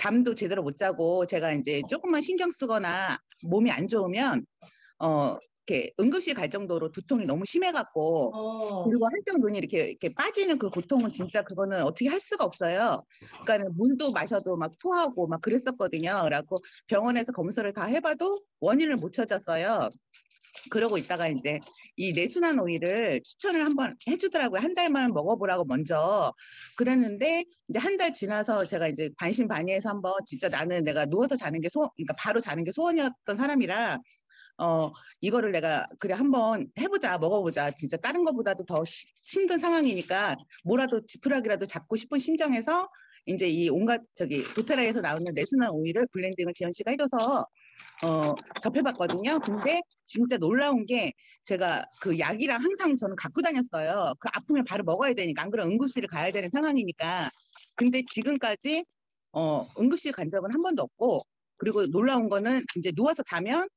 잠도 제대로 못 자고 제가 이제 조금만 신경 쓰거나 몸이 안 좋으면 이렇게 응급실 갈 정도로 두통이 너무 심해갖고 그리고 한쪽 눈이 이렇게 빠지는 그 고통은 진짜 그거는 어떻게 할 수가 없어요. 그러니까 물도 마셔도 막 토하고 막 그랬었거든요. 그래갖고 병원에서 검사를 다 해봐도 원인을 못 찾았어요. 그러고 있다가 이제 이 내순환 오일을 추천을 한번 해주더라고요. 한 달만 먹어보라고 먼저. 그랬는데 이제 한 달 지나서 제가 이제 반신반의해서 한번 진짜 나는 내가 누워서 자는 게 그러니까 바로 자는 게 소원이었던 사람이라 이거를 내가 그래 한번 해보자, 먹어보자. 진짜 다른 것보다도 더 힘든 상황이니까 뭐라도 지푸라기라도 잡고 싶은 심정에서 이제 이 온갖 도테라에서 나오는 내순환 오일을 블렌딩을 지연 씨가 해줘서 접해봤거든요. 근데 진짜 놀라운 게 제가 그 약이랑 항상 저는 갖고 다녔어요. 그 아프면 바로 먹어야 되니까 안 그러면 응급실을 가야 되는 상황이니까. 근데 지금까지 응급실 간 적은 한 번도 없고 그리고 놀라운 거는 이제 누워서 자면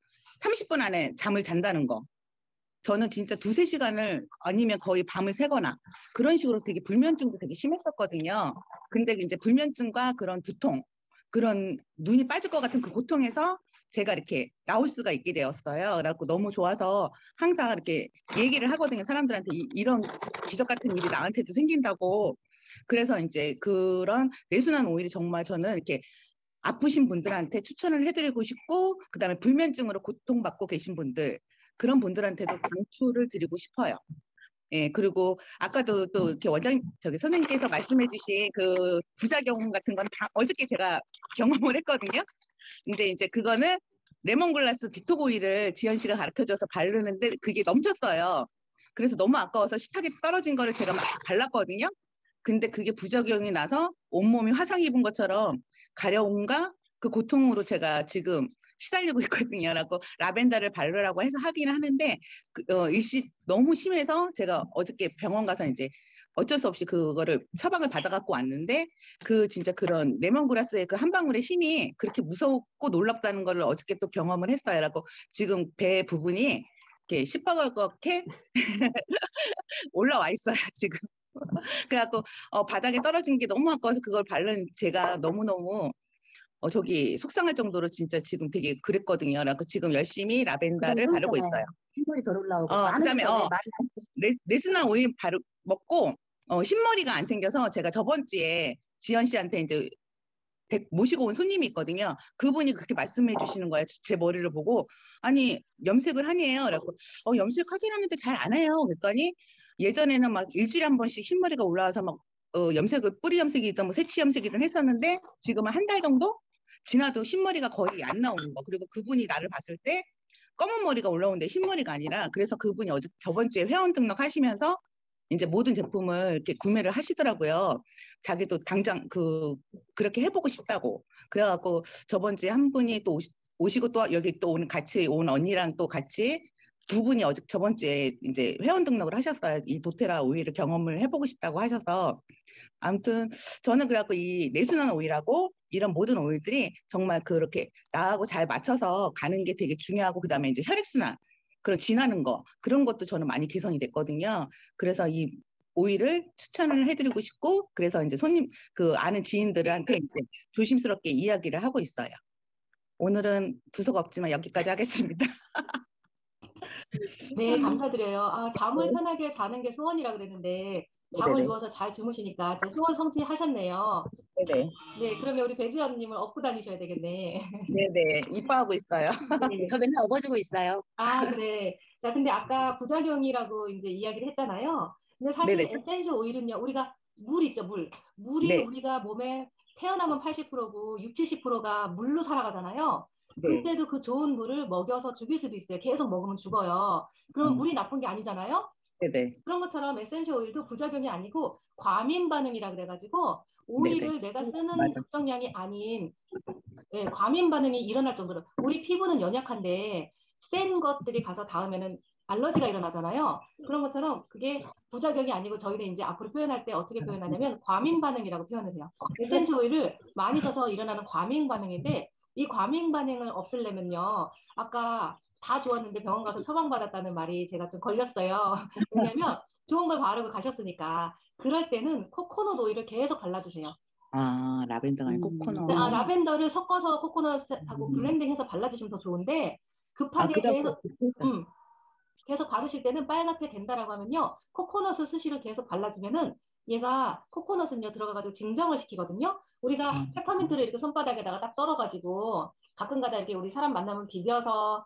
30분 안에 잠을 잔다는 거. 저는 진짜 두세 시간을 아니면 거의 밤을 새거나 그런 식으로 되게 불면증도 되게 심했었거든요. 근데 이제 불면증과 그런 두통, 그런 눈이 빠질 것 같은 그 고통에서 제가 이렇게 나올 수가 있게 되었어요. 그래갖고 너무 좋아서 항상 이렇게 얘기를 하거든요. 사람들한테 이런 기적 같은 일이 나한테도 생긴다고. 그래서 이제 그런 내순환 오일이 정말 저는 이렇게 아프신 분들한테 추천을 해드리고 싶고, 그다음에 불면증으로 고통받고 계신 분들, 그런 분들한테도 강추를 드리고 싶어요. 예, 그리고 아까도 또 이렇게 선생님께서 말씀해주신 그 부작용 같은 건 다 어저께 제가 경험을 했거든요. 근데 이제 그거는 레몬글라스 디톡 오일을 지연 씨가 가르쳐줘서 바르는데 그게 넘쳤어요. 그래서 너무 아까워서 식탁에 떨어진 거를 제가 막 발랐거든요. 근데 그게 부작용이 나서 온몸이 화상 입은 것처럼 가려움과 그 고통으로 제가 지금 시달리고 있거든요. 라고 라벤더를 바르라고 해서 하긴 하는데 일시 너무 심해서 제가 어저께 병원 가서 이제 어쩔 수 없이 그거를 처방을 받아갖고 왔는데 그 진짜 그런 레몬그라스의 그 한 방울의 힘이 그렇게 무섭고 놀랍다는 걸 어저께 또 경험을 했어요. 라고 지금 배 부분이 이렇게 시뻘겋게 올라와 있어요. 지금. 그래갖고 바닥에 떨어진 게 너무 아까워서 그걸 바른 제가 너무너무 속상할 정도로 진짜 지금 되게 그랬거든요. 그래서 지금 열심히 라벤더를 바르고 있어요. 흰머리 덜 올라오고. 그다음에 레스나 오일 먹고 흰머리가 안 생겨서 제가 저번 주에 지연 씨한테 이제 모시고 온 손님이 있거든요. 그분이 그렇게 말씀해 주시는 거예요. 제 머리를 보고 아니 염색을 하니에요. 그래갖고 염색하긴 하는데 잘 안 해요. 그랬더니 예전에는 막 일주일에 한 번씩 흰머리가 올라와서 막 염색을 뿌리 염색이든 뭐 새치 염색이든 했었는데 지금은 한 달 정도 지나도 흰머리가 거의 안 나오는 거. 그리고 그분이 나를 봤을 때 검은 머리가 올라오는데 흰머리가 아니라 그래서 그분이 저번 주에 회원 등록하시면서 이제 모든 제품을 이렇게 구매를 하시더라고요. 자기도 당장 그렇게 해보고 싶다고. 그래갖고 저번 주에 한 분이 또 오시고 또 여기 또 같이 온 언니랑 또 같이 두 분이 저번 주에 이제 회원 등록을 하셨어요. 이 도테라 오일을 경험을 해보고 싶다고 하셔서. 아무튼 저는 그래갖고 이 내순환 오일하고 이런 모든 오일들이 정말 그렇게 나하고 잘 맞춰서 가는 게 되게 중요하고 그다음에 이제 혈액순환 그런 지나는 거 그런 것도 저는 많이 개선이 됐거든요. 그래서 이 오일을 추천을 해드리고 싶고 그래서 이제 아는 지인들한테 이제 조심스럽게 이야기를 하고 있어요. 오늘은 두서가 없지만 여기까지 하겠습니다. 네, 감사드려요. 잠을 편하게 자는 게 소원이라 그랬는데 잠을 네네. 누워서 잘 주무시니까 제 소원 성취하셨네요. 네네. 네, 그러면 우리 배지연님을 업고 다니셔야 되겠네. 네네. 이뻐하고 있어요. 네. 저 맨날 업어주고 있어요. 그래. 자, 근데 아까 부작용이라고 이제 이야기를 했잖아요. 근데 사실 네네. 에센셜 오일은요, 우리가 물 있죠, 물. 물이 네. 우리가 몸에 태어나면 80%고 60, 70%가 물로 살아가잖아요. 네. 근데도 그 좋은 물을 먹여서 죽일 수도 있어요. 계속 먹으면 죽어요. 그럼 물이 나쁜 게 아니잖아요. 네네. 그런 것처럼 에센셜 오일도 부작용이 아니고 과민 반응이라 그래가지고 오일을 내가 쓰는 맞아. 적정량이 아닌 과민 반응이 일어날 정도로 우리 피부는 연약한데 센 것들이 가서 닿으면은 알러지가 일어나잖아요. 그런 것처럼 그게 부작용이 아니고 저희는 이제 앞으로 표현할 때 어떻게 표현하냐면 과민 반응이라고 표현을 해요. 에센셜 오일을 많이 써서 일어나는 과민 반응인데 이 과민 반응을 없애려면요. 아까 다 좋았는데 병원 가서 처방받았다는 말이 제가 좀 걸렸어요. 왜냐면 좋은 걸 바르고 가셨으니까 그럴 때는 코코넛 오일을 계속 발라주세요. 아, 라벤더가 아니고 음. 아, 코코넛. 라벤더를 섞어서 코코넛하고 음. 블렌딩해서 발라주시면 더 좋은데 아, 급하게 그래갖고 계속 계속 바르실 때는 빨갛게 된다라고 하면요. 코코넛을 수시로 계속 발라주면은 얘가 코코넛은요 들어가가지고 증정을 시키거든요. 우리가 페퍼민트를 이렇게 손바닥에다가 딱 떨어가지고 가끔가다 이렇게 우리 사람 만나면 비벼서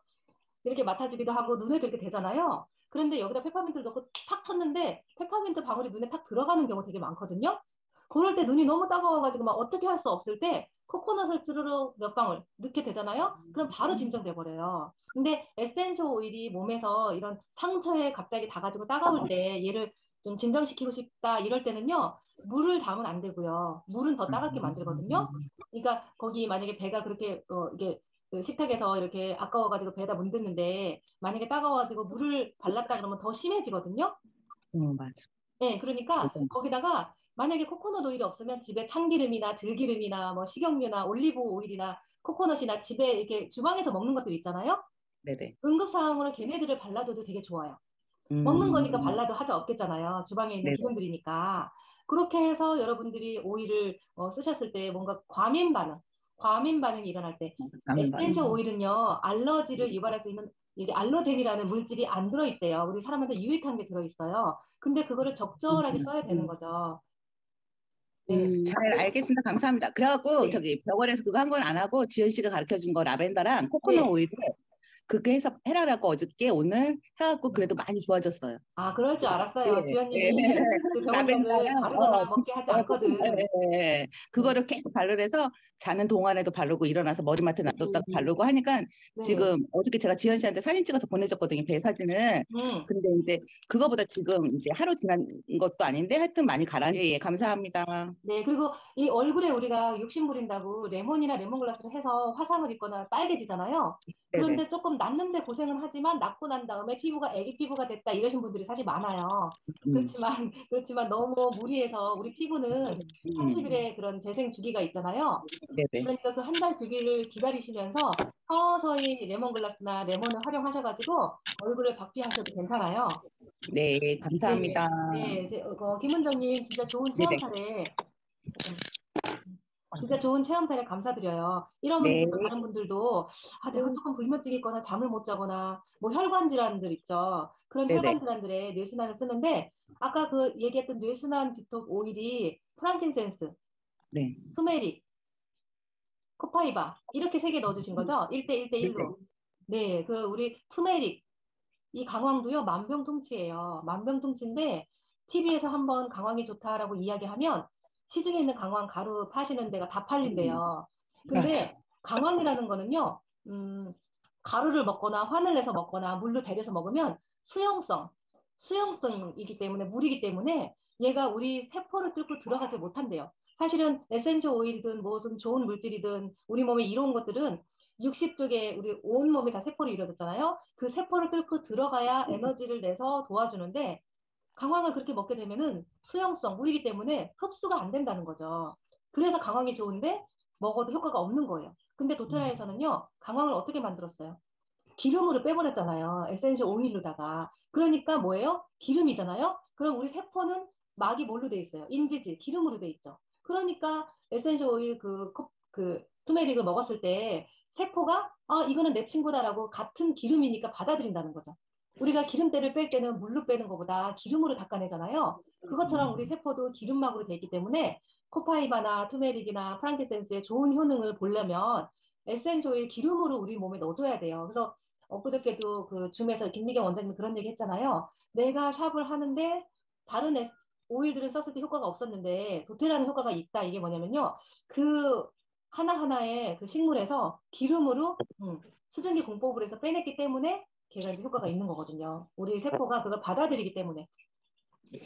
이렇게 맡아주기도 하고 눈에도 이렇게 되잖아요. 그런데 여기다 페퍼민트를 넣고 탁 쳤는데 페퍼민트 방울이 눈에 탁 들어가는 경우 되게 많거든요. 그럴 때 눈이 너무 따가워가지고 막 어떻게 할 수 없을 때 코코넛을 쭈르륵 몇 방울 넣게 되잖아요. 그럼 바로 진정돼 버려요. 근데 에센셜 오일이 몸에서 이런 상처에 갑자기 닿아가지고 따가울 때 얘를 좀 진정시키고 싶다 이럴 때는요. 물을 담으면 안 되고요. 물은 더 따갑게 만들거든요. 그러니까 거기 만약에 배가 그렇게 이게 그 식탁에서 이렇게 아까워가지고 배에다 문댔는데 만약에 따가워가지고 물을 발랐다 그러면 더 심해지거든요. 맞아. 네, 그러니까 거기다가 만약에 코코넛 오일이 없으면 집에 참기름이나 들기름이나 뭐 식용유나 올리브 오일이나 코코넛이나 집에 이렇게 주방에서 먹는 것들 있잖아요. 네네. 응급상황으로 걔네들을 발라줘도 되게 좋아요. 먹는 거니까 음, 발라도 하자 없겠잖아요. 주방에 있는 네네. 기름들이니까. 그렇게 해서 여러분들이 오일을 쓰셨을 때 뭔가 과민 반응이 일어날 때 남은 반응. 에센셜 오일은요, 알러지를 유발할 수 있는 이게 알러젠이라는 물질이 안 들어있대요. 우리 사람한테 유익한 게 들어있어요. 근데 그거를 적절하게 써야 되는 거죠. 네, 잘 알겠습니다. 감사합니다. 그래갖고 네, 저기 병원에서 그거 한 건 안 하고 지연 씨가 가르쳐 준 거 라벤더랑 코코넛 네. 오일을 그렇게 해서 해라라고 어저께 오늘 해갖고 그래도 많이 좋아졌어요. 아, 그럴 줄 예, 알았어요. 예. 지연님이 그 병원약을 라벤더랑 바르거나 먹게 하지 않거든. 네, 그거를 계속 바르래서 자는 동안에도 바르고 일어나서 머리맡에 놔뒀다가 음. 바르고 하니까 네. 지금 어저께 제가 지연 씨한테 사진 찍어서 보내줬거든요. 배 사진을. 음. 근데 이제 그거보다 지금 이제 하루 지난 것도 아닌데 하여튼 많이 가라. 예, 예, 감사합니다. 네, 그리고 이 얼굴에 우리가 욕심 부린다고 레몬이나 레몬글라스를 해서 화상을 입거나 빨개지잖아요. 네네. 그런데 조금 낫는데 고생은 하지만 낫고 난 다음에 피부가 애기 피부가 됐다 이러신 분들이 사실 많아요. 음, 그렇지만 너무 무리해서 우리 피부는 음, 30일의 그런 재생 주기가 있잖아요. 네네. 그러니까 그 한 달 주기를 기다리시면서 서서히 레몬글라스나 레몬을 활용하셔가지고 얼굴을 박피하셔도 괜찮아요. 네, 네, 감사합니다. 네, 김은정님 진짜 좋은 체험 네네. 사례 진짜 좋은 체험 사례 감사드려요. 이러면 네, 또 다른 분들도 아, 내가 조금 불면증이 있거나 잠을 못 자거나 뭐 혈관 질환들 있죠. 그런 혈관 네네. 질환들에 뇌순환을 쓰는데 아까 그 얘기했던 뇌순환 지톡 오일이 프랑킨센스, 네. 투메릭, 코파이바 이렇게 세 개 넣어주신 거죠? 1대 1대 네네. 1로. 네, 그 우리 투메릭 이 강황도요 만병통치예요. 만병통치인데 TV에서 한번 강황이 좋다라고 이야기하면 시중에 있는 강황 가루 파시는 데가 다 팔린대요. 맞아. 근데 강황이라는 거는요, 가루를 먹거나 환을 내서 먹거나 물로 데려서 먹으면 수용성, 수용성이기 때문에 물이기 때문에 얘가 우리 세포를 뚫고 들어가지 못한대요. 사실은 에센셜 오일이든 무슨 좋은 물질이든 우리 몸에 이로운 것들은 60쪽에 우리 온 몸이 다 세포로 이루어졌잖아요. 그 세포를 뚫고 들어가야 에너지를 내서 도와주는데 강황을 그렇게 먹게 되면은 수용성, 물이기 때문에 흡수가 안 된다는 거죠. 그래서 강황이 좋은데 먹어도 효과가 없는 거예요. 근데 도테라에서는요, 강황을 어떻게 만들었어요? 기름으로 빼버렸잖아요. 에센셜 오일로다가. 그러니까 뭐예요? 기름이잖아요. 그럼 우리 세포는 막이 뭘로 돼 있어요? 인지질, 기름으로 돼 있죠. 그러니까 에센셜 오일 그 투메릭을 먹었을 때 세포가 아, 이거는 내 친구다라고 같은 기름이니까 받아들인다는 거죠. 우리가 기름때를 뺄 때는 물로 빼는 것보다 기름으로 닦아내잖아요. 그것처럼 우리 세포도 기름막으로 돼 있기 때문에 코파이바나 투메릭이나 프랑키센스의 좋은 효능을 보려면 에센셜 오일 기름으로 우리 몸에 넣어줘야 돼요. 그래서 엊그저께도 그 줌에서 김미경 원장님 그런 얘기 했잖아요. 내가 샵을 하는데 다른 오일들은 썼을 때 효과가 없었는데 도테라는 효과가 있다. 이게 뭐냐면요. 그 하나하나의 그 식물에서 기름으로 수증기 공법을 해서 빼냈기 때문에 걔가 이제 효과가 있는 거거든요. 우리 세포가 그걸 받아들이기 때문에.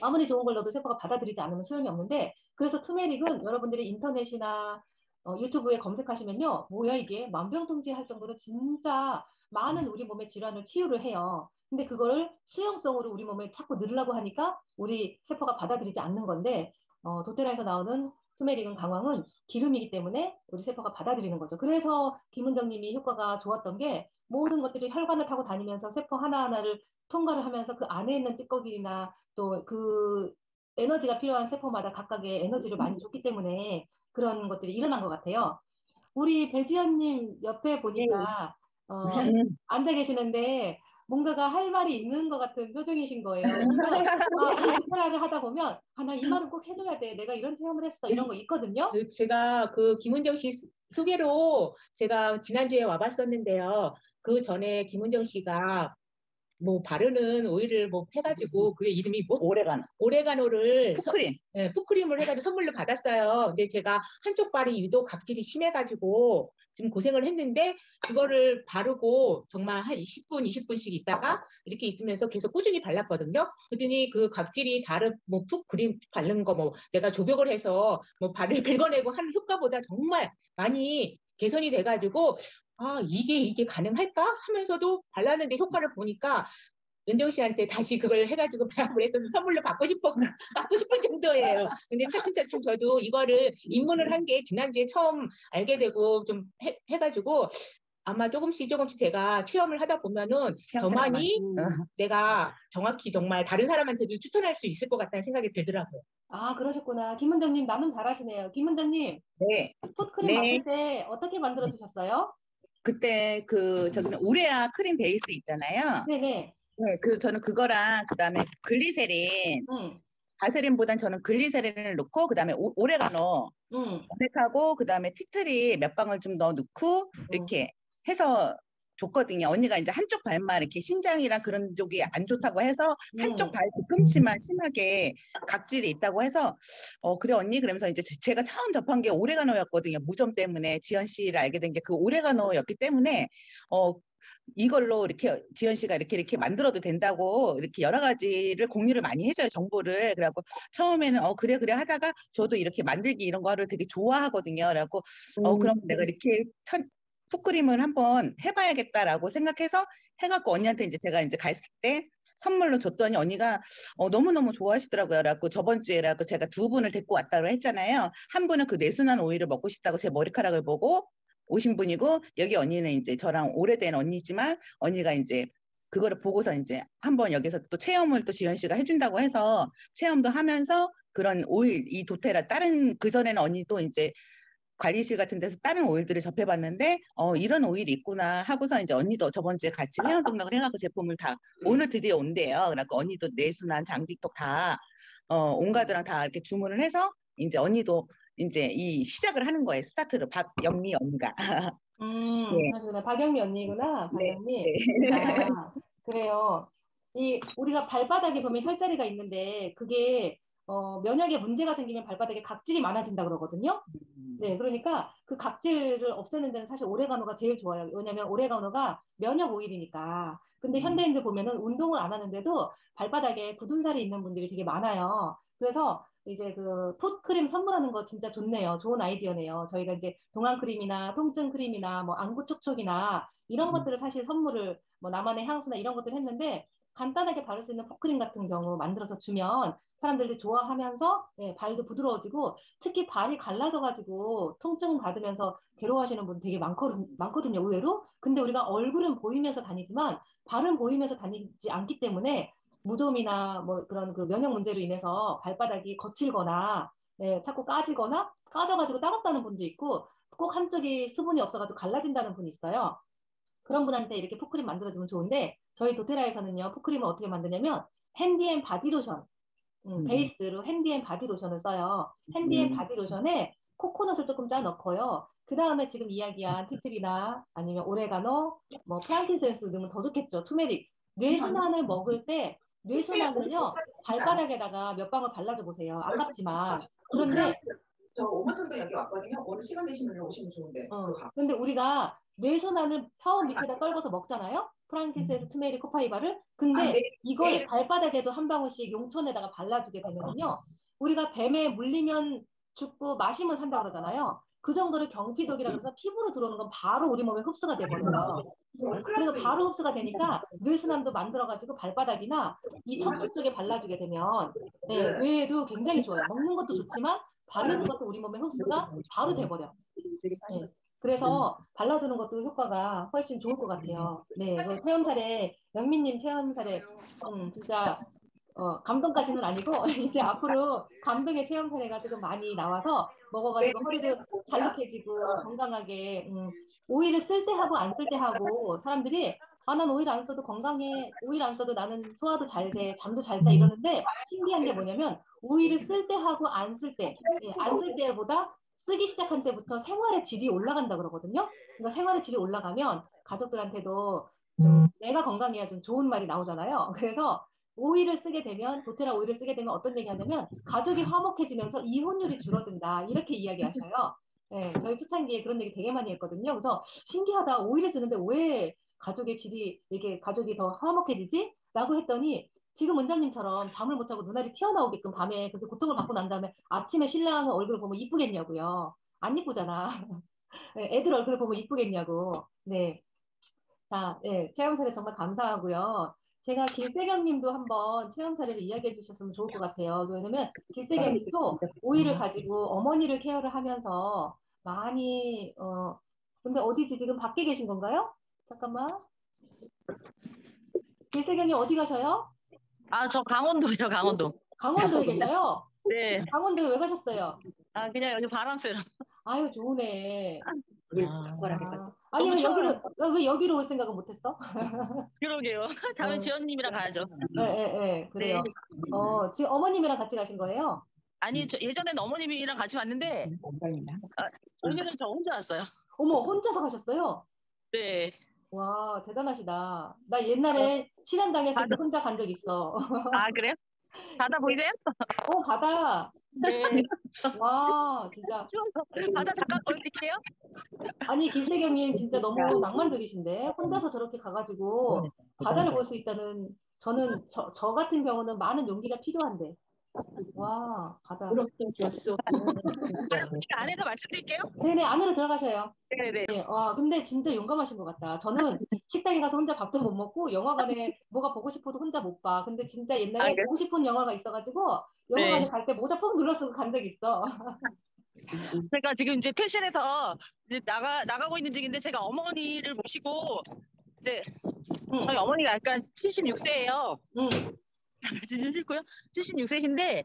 아무리 좋은 걸 넣어도 세포가 받아들이지 않으면 소용이 없는데 그래서 투메릭은 여러분들이 인터넷이나 유튜브에 검색하시면요. 뭐야 이게 만병통치 할 정도로 진짜 많은 우리 몸의 질환을 치유를 해요. 근데 그거를 수용성으로 우리 몸에 자꾸 넣으려고 하니까 우리 세포가 받아들이지 않는 건데 도테라에서 나오는 투메릭은 강황은 기름이기 때문에 우리 세포가 받아들이는 거죠. 그래서 김은정님이 효과가 좋았던 게 모든 것들이 혈관을 타고 다니면서 세포 하나하나를 통과를 하면서 그 안에 있는 찌꺼기나 또 그 에너지가 필요한 세포마다 각각의 에너지를 많이 줬기 때문에 그런 것들이 일어난 것 같아요. 우리 배지연님 옆에 네. 보니까 앉아 계시는데 뭔가가 할 말이 있는 것 같은 표정이신 거예요. 왜냐면 인스타를 하다 보면 나 이 말은 꼭 해줘야 돼. 내가 이런 체험을 했어. 이런 거 있거든요. 제가 그 김은정 씨 소개로 제가 지난주에 와봤었는데요. 그 전에 김은정 씨가 뭐 바르는 오일을 뭐 해가지고 그게 이름이 뭐 오레가노를 푸크림. 예, 푸크림을 해가지고 선물로 받았어요. 근데 제가 한쪽 발이 유독 각질이 심해가지고 좀 고생을 했는데 그거를 바르고 정말 한 20분씩 있다가 이렇게 있으면서 계속 꾸준히 발랐거든요. 그랬더니 그 각질이 다른 뭐 푸크림 바른 거 뭐 내가 조격을 해서 뭐 발을 긁어내고 한 효과보다 정말 많이 개선이 돼가지고 아, 이게 가능할까? 하면서도 발랐는데 효과를 보니까 은정 씨한테 다시 그걸 해가지고 배합을 해서 선물로 받고 싶을 정도예요. 근데 차츰차츰 저도 이거를 입문을 한 게 지난주에 처음 알게 되고 좀 해가지고 아마 조금씩 제가 체험을 하다 보면은 저만이 내가 정확히 정말 다른 사람한테도 추천할 수 있을 것 같다는 생각이 들더라고요. 아, 그러셨구나. 김원장님, 나눔 잘하시네요. 김원장님, 네. 풋크림 네. 만들 때 어떻게 만들어 주셨어요? 그때 저기는 우레아 크림 베이스 있잖아요. 네네. 네, 저는 그거랑 그다음에 글리세린, 응, 바세린보단 저는 글리세린을 넣고 그다음에 오레가노 응, 검색하고 그다음에 티트리 몇 방울 좀 더 넣고 이렇게 해서 줬거든요. 언니가 이제 한쪽 발만 이렇게 신장이랑 그런 쪽이 안 좋다고 해서 한쪽 발 뒤꿈치만 심하게 각질이 있다고 해서 그래 언니 그러면서 이제 제가 처음 접한 게 오레가노였거든요. 무좀 때문에 지연 씨를 알게 된 게 그 오레가노였기 때문에 이걸로 이렇게 지연 씨가 이렇게 만들어도 된다고 이렇게 여러 가지를 공유를 많이 해줘요, 정보를. 그래갖고 처음에는 그래 하다가 저도 이렇게 만들기 이런 거를 되게 좋아하거든요. 그래갖고 그럼 내가 이렇게 풋그림을 한번 해봐야겠다라고 생각해서 해갖고 언니한테 이제 제가 이제 갔을 때 선물로 줬더니 언니가 너무너무 좋아하시더라고요. 그래갖고 저번 주에라고 제가 두 분을 데리고 왔다고 했잖아요. 한 분은 그 내순환 오일을 먹고 싶다고 제 머리카락을 보고 오신 분이고 여기 언니는 이제 저랑 오래된 언니지만 언니가 이제 그거를 보고서 이제 한번 여기서 또 체험을 또 지연 씨가 해준다고 해서 체험도 하면서 그런 오일 이 도테라 다른 그전에는 언니도 이제 관리실 같은 데서 다른 오일들을 접해봤는데 이런 오일이 있구나 하고서 이제 언니도 저번 주에 같이 회원 등록을 해갖고 제품을 다 오늘 드디어 온대요. 그래갖고 언니도 내순환 장직톡 다 온가드랑 다 이렇게 주문을 해서 이제 언니도 이제 이 시작을 하는 거예요. 스타트를 박영미 언니가. 네. 그러시구나. 박영미 언니구나. 네. 박영미. 네. 아, 그래요. 우리가 발바닥에 보면 혈자리가 있는데 그게 면역에 문제가 생기면 발바닥에 각질이 많아진다 그러거든요. 네, 그러니까 그 각질을 없애는 데는 사실 오레가노가 제일 좋아요. 왜냐면 오레가노가 면역 오일이니까. 근데 현대인들 보면은 운동을 안 하는데도 발바닥에 굳은 살이 있는 분들이 되게 많아요. 그래서 이제 그 풋크림 선물하는 거 진짜 좋네요. 좋은 아이디어네요. 저희가 이제 동안 크림이나 통증 크림이나 뭐 안구 촉촉이나 이런 것들을 사실 선물을 뭐 나만의 향수나 이런 것들 했는데 간단하게 바를 수 있는 풋크림 같은 경우 만들어서 주면 사람들이 좋아하면서 발도 부드러워지고 특히 발이 갈라져가지고 통증 받으면서 괴로워하시는 분 되게 많거든요, 의외로. 근데 우리가 얼굴은 보이면서 다니지만 발은 보이면서 다니지 않기 때문에 무좀이나 뭐 그런 그 면역 문제로 인해서 발바닥이 거칠거나 자꾸 까지거나 까져가지고 따갑다는 분도 있고 꼭 한쪽이 수분이 없어가지고 갈라진다는 분이 있어요. 그런 분한테 이렇게 풋크림 만들어주면 좋은데 저희 도테라에서는요 풋크림을 어떻게 만드냐면 핸디앤 바디로션 베이스로 핸디앤 바디로션을 써요. 핸디앤 바디로션에 코코넛을 조금 짜 넣고요. 그 다음에 지금 이야기한 티트리나 아니면 오레가노, 뭐 프랑킨센스 넣으면 더 좋겠죠. 투메릭. 뇌순환을 먹을 때 뇌순환을요 발바닥에다가 몇 방울 발라줘 보세요. 아깝지만. 그런데 저 5만 정도 여기 왔거든요. 오늘 시간 되시면 오시면 좋은데. 근데 우리가 뇌순환을 혀 밑에다 떨궈서 먹잖아요. 프랑키센스, 투메리, 코파이바를. 근데 이걸 발바닥에도 한 방울씩 용천에다가 발라주게 되면은요. 우리가 뱀에 물리면 죽고 마시면 산다 그러잖아요. 그 정도로 경피독이라 그래서 피부로 들어오는 건 바로 우리 몸에 흡수가 돼버려요. 그래서 바로 흡수가 되니까 뇌순환도 만들어가지고 발바닥이나 이 척추 쪽에 발라주게 되면 뇌에도 굉장히 좋아요. 먹는 것도 좋지만 바르는 것도 우리 몸에 흡수가 바로 돼버려. 네. 그래서 발라주는 것도 효과가 훨씬 좋을 것 같아요. 네, 그 체험 사례, 영민님 체험 사례, 진짜 감동까지는 아니고 이제 앞으로 감동의 체험 사례가 조금 많이 나와서 먹어가지고 허리도 잘록해지고 건강하게 오이를 쓸 때 하고 안 쓸 때 하고 사람들이 난 오이를 안 써도 건강해. 오이를 안 써도 나는 소화도 잘 돼. 잠도 잘 자. 이러는데 신기한 게 뭐냐면 오이를 쓸 때 하고 안 쓸 때, 안 쓸 때보다 쓰기 시작한 때부터 생활의 질이 올라간다 그러거든요. 그러니까 생활의 질이 올라가면 가족들한테도 좀 내가 건강해야 좀 좋은 말이 나오잖아요. 그래서 오이를 쓰게 되면 도테라 오이를 쓰게 되면 어떤 얘기 하냐면 가족이 화목해지면서 이혼율이 줄어든다. 이렇게 이야기하셔요. 네, 저희 초창기에 그런 얘기 되게 많이 했거든요. 그래서 신기하다. 오이를 쓰는데 왜 가족의 질이 이게 가족이 더 화목해지지? 라고 했더니 지금 원장님처럼 잠을 못 자고 눈알이 튀어나오게끔 밤에 그렇게 고통을 받고 난 다음에 아침에 신랑 얼굴을 보면 이쁘겠냐고요. 안 이쁘잖아. 네, 애들 얼굴을 보면 이쁘겠냐고. 네. 자, 네, 체험 사례 정말 감사하고요. 제가 길세경 님도 한번 체험 사례를 이야기해 주셨으면 좋을 것 같아요. 왜냐면 길세경 님도 오이를 가지고 어머니를 케어를 하면서 많이, 근데 어디지? 지금 밖에 계신 건가요? 잠깐만. 길세경 님 어디 가셔요? 저 강원도예요, 강원도. 강원도에 계셔요? 네. 강원도에 왜 가셨어요? 그냥 요즘 바람 쐬러. 아유, 좋으네. 아니, 너무 추워요. 왜 여기로 올 생각은 못했어? 그러게요. 다음에 지연님이랑 가야죠. 그래요. 네. 지금 어머님이랑 같이 가신 거예요? 아니, 예전에는 어머님이랑 같이 왔는데, 오늘은 저 혼자 왔어요. 어머, 혼자서 가셨어요? 네. 와, 대단하시다. 나 옛날에 실현당했을 때 혼자 간 적 있어. 그래요? 바다 보이세요? 바다. 네. 와, 진짜. 추워서. 바다 잠깐 보여드릴게요. 아니, 길세경님 진짜 너무 낭만적이신데 혼자서 저렇게 가가지고 바다를 볼 수 있다는 저 같은 경우는 많은 용기가 필요한데. 와, 바다. 좋았어. 안에서 말씀드릴게요. 네네, 안으로 들어가셔요. 네네. 네, 와, 근데 진짜 용감하신 것 같다. 저는 식당에 가서 혼자 밥도 못 먹고 영화관에 뭐가 보고 싶어도 혼자 못 봐. 근데 진짜 옛날에 그래요? 보고 싶은 영화가 있어가지고 영화관에 네. 갈 때 모자 푹 눌러쓰고 간 적 있어. 제가 지금 이제 퇴실해서 이제 나가고 있는 중인데 제가 어머니를 모시고 이제 저희 어머니가 약간 76세예요. 지금 싫고요. 76세신데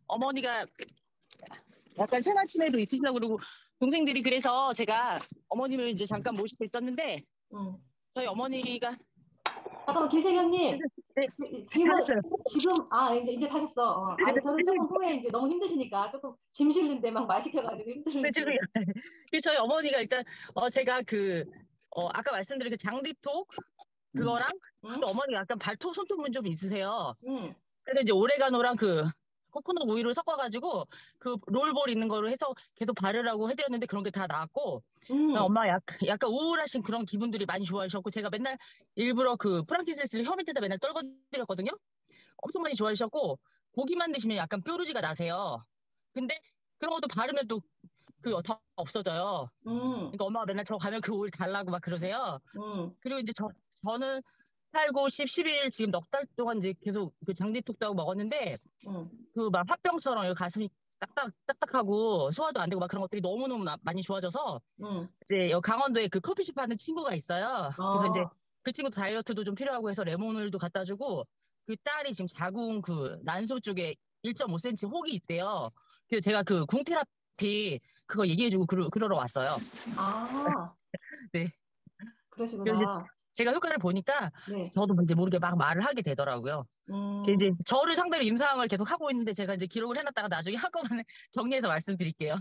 어머니가 약간 생활 치매도 있으시다고 그러고 동생들이 그래서 제가 어머님을 이제 잠깐 모시고 있었는데 저희 어머니가 잠깐만, 길세경님. 네. 지금 이제 타셨어. 아니, 저는 조금 후에 이제 너무 힘드시니까 조금 짐 실는데 막 말 시켜가지고 힘들은데. 네, 죄송해요. 저희 어머니가 일단 제가 아까 말씀드린 그 장디톡 그거랑 또 어머니가 약간 발톱 손톱은 좀 있으세요. 그래서 이제 오레가노랑 그 코코넛 오일을 섞어가지고 그 롤볼 있는 거로 해서 계속 바르라고 해드렸는데 그런 게 다 나았고 엄마 약간 우울하신 그런 기분들이 많이 좋아하셨고 제가 맨날 일부러 그 프랑키센스를 혀 밑에다 맨날 떨궈드렸거든요. 엄청 많이 좋아하셨고 고기만 드시면 약간 뾰루지가 나세요. 근데 그런 것도 바르면 또 다 없어져요. 그러니까 엄마가 맨날 저 가면 그 오일 달라고 막 그러세요. 그리고 이제 저는 8, 9, 10, 11 지금 넉 달 동안 이제 계속 그 장디톡도 하고 먹었는데 그 막 화병처럼 가슴이 딱딱하고 소화도 안 되고 막 그런 것들이 너무너무 많이 좋아져서 이제 여기 강원도에 그 커피숍 하는 친구가 있어요. 그래서 이제 그 친구도 다이어트도 좀 필요하고 해서 레몬오일도 갖다 주고 그 딸이 지금 자궁 그 난소 쪽에 1.5cm 혹이 있대요. 그래서 제가 그 궁테라피 그거 얘기해주고 그러러 왔어요. 네. 그러시구나. 제가 효과를 보니까 네. 저도 이제 모르게 막 말을 하게 되더라고요. 이제 저를 상대로 임상을 계속 하고 있는데 제가 이제 기록을 해놨다가 나중에 한꺼번에 정리해서 말씀드릴게요.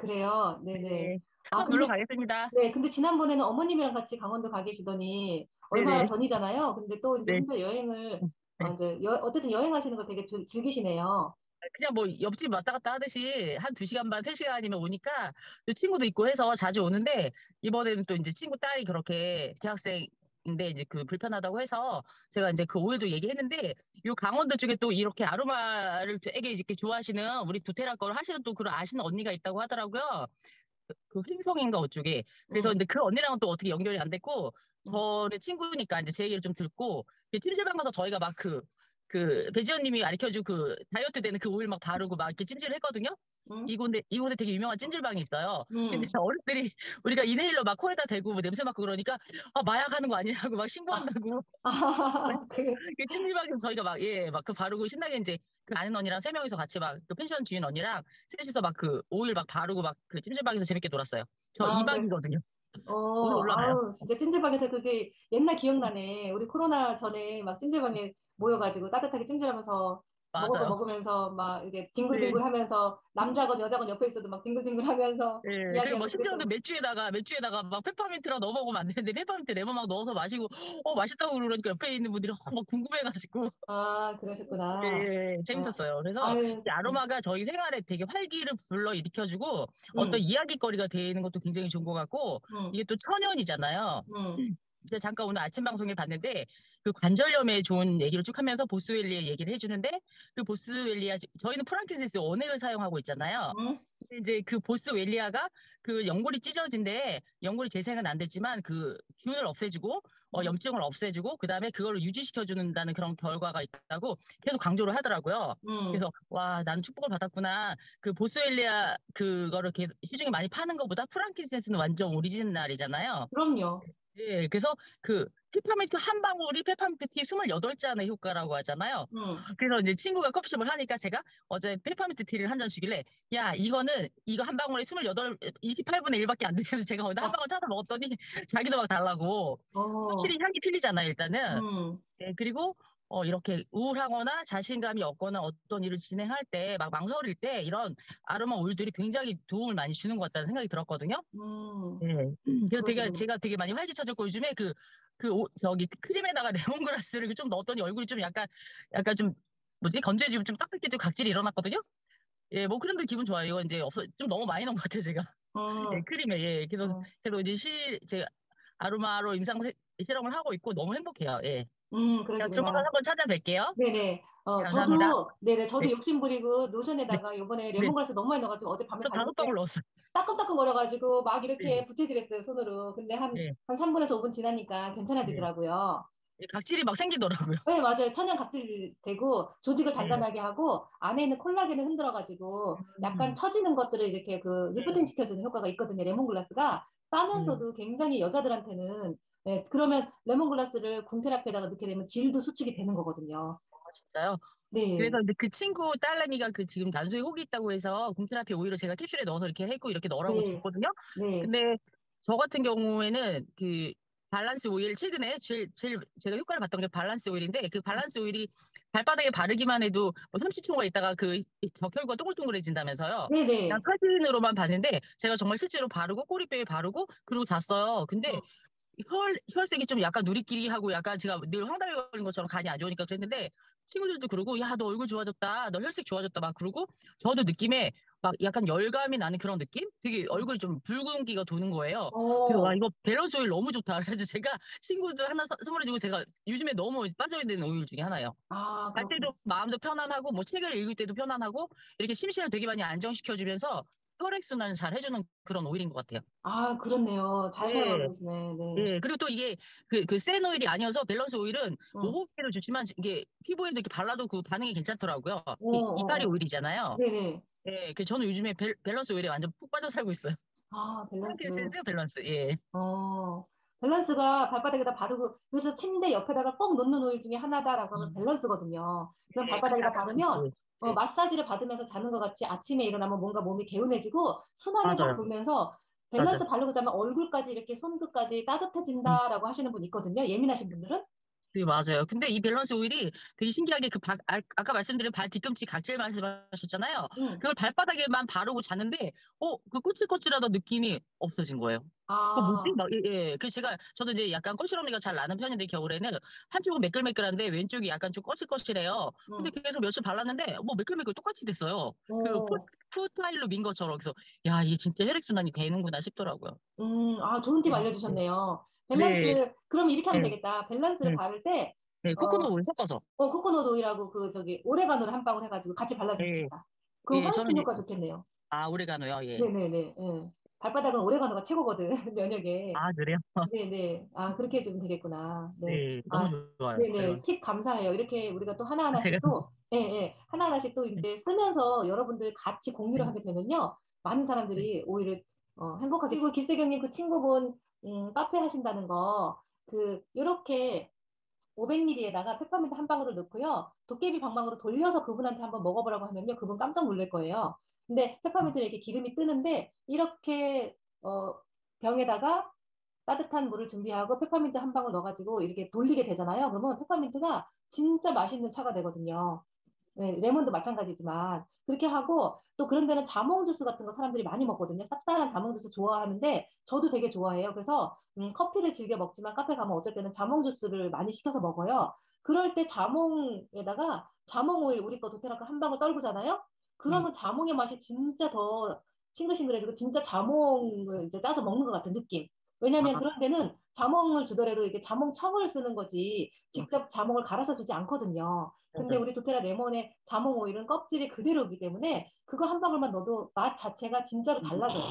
그래요? 네네. 한번 놀러 가겠습니다. 네, 근데 지난번에는 어머님이랑 같이 강원도 가 계시더니 얼마 네네. 전이잖아요. 근데 또 이제 네. 혼자 여행을 네. 어쨌든 여행하시는 거 되게 즐기시네요. 그냥 뭐 옆집 왔다 갔다 하듯이 한 2시간 반, 3시간이면 오니까 또 친구도 있고 해서 자주 오는데 이번에는 또 이제 친구 딸이 그렇게 대학생인데 이제 그 불편하다고 해서 제가 이제 그 오일도 얘기했는데 요 강원도 쪽에 또 이렇게 아로마를 되게 이렇게 좋아하시는 우리 도테라 거를 하시는 또 그런 아시는 언니가 있다고 하더라고요. 그 횡성인가 어쪽에. 그래서 근데 그 언니랑은 또 어떻게 연결이 안 됐고 저의 친구니까 이제 제 얘기를 좀 듣고 찜질방 가서 저희가 막 그 그 배지연님이 가르쳐준 그 다이어트 되는 그 오일 막 바르고 막 이렇게 찜질을 했거든요. 이곳에 되게 유명한 찜질방이 있어요. 근데 어른들이 우리가 이네일러 막 코에다 대고 뭐 냄새 맡고 그러니까 마약하는 거 아니냐고 막 신고한다고. 그래. 그 찜질방에서 저희가 막 그 바르고 신나게 이제 그 아는 언니랑 3명이서 같이 막 그 펜션 주인 언니랑 셋이서 막 그 오일 막 바르고 막 그 찜질방에서 재밌게 놀았어요. 저 그래. 2박이거든요. 오늘 올라가요. 아우, 진짜 찜질방에서 그게 옛날 기억나네. 우리 코로나 전에 막 찜질방에 모여가지고 따뜻하게 찜질하면서 먹을 거 맞아요. 먹으면서 막 이게 네. 뒹굴뒹굴 하면서 남자건 여자건 옆에 있어도 막 뒹굴뒹굴 하면서 예, 그리고 뭐 이야기하고 심지어는 그랬던 맥주에다가 막 페퍼민트랑 넣어 먹으면 안 되는데 페퍼민트 레몬 막 넣어서 마시고 맛있다고 그러니까 옆에 있는 분들이 막 궁금해가지고 그러셨구나. 예, 재밌었어요. 그래서 아유, 이 아로마가 저희 생활에 되게 활기를 불러일으켜주고 음, 어떤 이야기거리가 되는 것도 굉장히 좋은 것 같고 음, 이게 또 천연이잖아요. 음, 제가 잠깐 오늘 아침 방송에 봤는데 그 관절염에 좋은 얘기를 쭉 하면서 보스웰리아 얘기를 해주는데 그 보스웰리아 저희는 프랑킨센스 원액을 사용하고 있잖아요. 음, 근데 이제 그 보스웰리아가 그 연골이 찢어진데 연골이 재생은 안 됐지만 그 균을 없애주고 염증을 없애주고 그다음에 그거를 유지시켜 준다는 그런 결과가 있다고 계속 강조를 하더라고요. 음. 그래서 와, 나는 축복을 받았구나. 그 보스웰리아 그거를 시중에 많이 파는 것보다 프랑킨센스는 완전 오리지널이잖아요. 그럼요. 예, 그래서 그 페퍼민트 한 방울이 페퍼민트 티 28잔의 효과라고 하잖아요. 음. 그래서 이제 친구가 커피숍을 하니까 제가 어제 페퍼민트 티를 한 잔 주길래 야, 이거 한 방울에 28분의 1밖에 안 되면서 제가 오늘 한 방울 타서 먹었더니 자기도 막 달라고. 어, 확실히 향이 틀리잖아요, 일단은. 음, 예, 그리고 이렇게 우울하거나 자신감이 없거나 어떤 일을 진행할 때 막 망설일 때 이런 아로마 오일들이 굉장히 도움을 많이 주는 것 같다는 생각이 들었거든요. 네. 그래서 그러시군요. 제가 되게 많이 활기차졌고 요즘에 저기 크림에다가 레몬그라스를 좀 넣었더니 얼굴이 좀 약간 좀 뭐지 건조해지고 좀 딱딱해지고 각질이 일어났거든요. 예, 뭐 그런데 기분 좋아요. 이거 이제 좀 너무 많이 넣은 것 같아요, 제가. 예, 음, 크림에 예. 음, 그래서 이제 제가 아로마로 임상 실험을 하고 있고 너무 행복해요. 예. 제가 조만간 그러시구나. 한번 찾아뵐게요. 네네. 네, 감사합니다. 저도 네, 욕심 부리고 네, 로션에다가 이번에 네. 레몬그라스 너무 많이 넣어가지고 어제 밤에 저 잘 때 5방울 넣었어요. 따끔따끔 거려가지고 막 네, 이렇게 부채질했어요, 손으로. 근데 네, 한 3분에서 5분 지나니까 네. 괜찮아지더라고요. 예, 각질이 막 생기더라고요. 네, 맞아요. 천연 각질 되고 조직을 네. 단단하게 하고 안에 있는 콜라겐을 흔들어가지고 약간 음, 처지는 것들을 이렇게 그 리프팅 시켜주는 효과가 있거든요. 레몬글라스가 음. 싸면서도 굉장히 여자들한테는 네, 그러면 레몬글라스를 궁테라피에다가 넣게 되면 질도 수축이 되는 거거든요. 진짜요? 네, 그래서 이제 그 친구 딸내미가 그 지금 난소에 혹이 있다고 해서 궁테라피 오히려 제가 캡슐에 넣어서 이렇게 했고 이렇게 넣으라고 네, 줬거든요. 네. 근데 저 같은 경우에는 그 밸런스 오일 최근에 제일 제가 효과를 봤던 게 밸런스 오일인데 그 밸런스 오일이 발바닥에 바르기만 해도 뭐 30초가 있다가 그 적혈구가 동글동글해진다면서요. 그냥 네네. 사진으로만 봤는데 제가 정말 실제로 바르고 꼬리뼈에 바르고 그리고 잤어요. 근데 혈색이 좀 약간 누리끼리 하고 약간 제가 늘 황달이 걸린 것처럼 간이 안 좋으니까 그랬는데 친구들도 그러고 야, 너 얼굴 좋아졌다. 너 혈색 좋아졌다. 막 그러고 저도 느낌에 막 약간 열감이 나는 그런 느낌? 되게 얼굴이 좀 붉은기가 도는 거예요. 그래서 와, 어, 이거 밸런스 오일 너무 좋다. 그래서 제가 친구들 하나 선물해주고 제가 요즘에 너무 빠져있는 오일 중에 하나예요. 갈 그렇군요. 때도 마음도 편안하고 뭐 책을 읽을 때도 편안하고 이렇게 심신을 되게 많이 안정시켜주면서 혈액순환을 잘 해주는 그런 오일인 것 같아요. 그렇네요. 잘 사용하고 예. 계시네. 네. 예, 그리고 또 이게 센 오일이 아니어서 밸런스 오일은 뭐 응. 호흡기도 좋지만 이게 피부에도 이렇게 발라도 그 반응이 괜찮더라고요. 어, 이파리 어, 어. 오일이잖아요. 네네. 예, 저는 요즘에 밸런스 오일에 완전 푹 빠져 살고 있어요. 밸런스. 프랑kin센스 밸런스. 예. 어, 밸런스가 발바닥에다 바르고, 그래서 침대 옆에다가 꼭 놓는 오일 중에 하나다라고 하면 밸런스거든요. 그럼 예, 그게 발바닥에다 아까 바르면, 예, 마사지를 받으면서 자는 것 같이 아침에 일어나면 뭔가 몸이 개운해지고, 순환이 딱 맞아요. 돌면서, 맞아요. 밸런스 바르고 자면 얼굴까지 이렇게 손끝까지 음. 따뜻해진다라고 하시는 분 있거든요. 예민하신 분들은. 네, 맞아요. 근데 이 밸런스 오일이 되게 신기하게 아까 말씀드린 발 뒤꿈치 각질 말씀하셨잖아요. 응. 그걸 발바닥에만 바르고 자는데, 그 꼬질꼬질하던 느낌이 없어진 거예요. 그거 뭐지? 아, 막, 예, 예. 저도 이제 약간 꼬실어미가 잘 나는 편인데, 겨울에는 한쪽은 매끌매끌한데, 왼쪽이 약간 좀 거칠거칠해요. 근데 응. 계속 며칠 발랐는데, 뭐 매끌매끌 똑같이 됐어요. 그 어, 푸타일로 민 것처럼. 그래서, 야, 이게 진짜 혈액순환이 되는구나 싶더라고요. 좋은 팁 네, 알려주셨네요. 네, 그럼 이렇게 하면 네, 되겠다. 밸런스를 네, 바를 때, 네, 코코넛 어, 오일 섞어서. 코코넛 오일하고 오레가노를 한 방울 해가지고 같이 발라주면 예, 되겠다. 그거 예, 저는 훨씬 이제 효과 좋겠네요. 오레가노요. 예. 네네네. 예. 발바닥은 오레가노가 최고거든, 면역에. 아, 그래요? 네네. 아, 그렇게 해주면 되겠구나. 네. 네, 너무 아, 좋아요. 네네. 팁 감사해요. 이렇게 우리가 또 제가 하나하나씩 또, 예, 예. 하나하나씩 또 이제 쓰면서 여러분들 같이 공유를 네, 하게 되면요. 많은 네. 사람들이 오히려 행복하게. 그리고 길세경님 그 친구분, 카페 하신다는 거, 요렇게 500ml에다가 페퍼민트 한 방울을 넣고요. 도깨비 방망으로 돌려서 그분한테 한번 먹어보라고 하면요. 그분 깜짝 놀랄 거예요. 근데 페퍼민트는 이렇게 기름이 뜨는데, 이렇게, 병에다가 따뜻한 물을 준비하고 페퍼민트 한 방울 넣어가지고 이렇게 돌리게 되잖아요. 그러면 페퍼민트가 진짜 맛있는 차가 되거든요. 네, 레몬도 마찬가지지만 그렇게 하고 또 그런 데는 자몽 주스 같은 거 사람들이 많이 먹거든요. 쌉쌀한 자몽 주스 좋아하는데 저도 되게 좋아해요. 그래서 커피를 즐겨 먹지만 카페 가면 어쩔 때는 자몽 주스를 많이 시켜서 먹어요. 그럴 때 자몽에다가 자몽 오일 우리 거 도테라카 한 방울 떨구잖아요. 네. 그러면 자몽의 맛이 진짜 더 싱글싱글해지고 진짜 자몽을 이제 짜서 먹는 것 같은 느낌. 왜냐하면 아, 그런 데는 자몽을 주더라도 이게 자몽청을 쓰는 거지 네, 직접 자몽을 갈아서 주지 않거든요. 근데 맞아요. 우리 도테라 레몬의 자몽 오일은 껍질이 그대로이기 때문에 그거 한 방울만 넣어도 맛 자체가 진짜로 달라져요.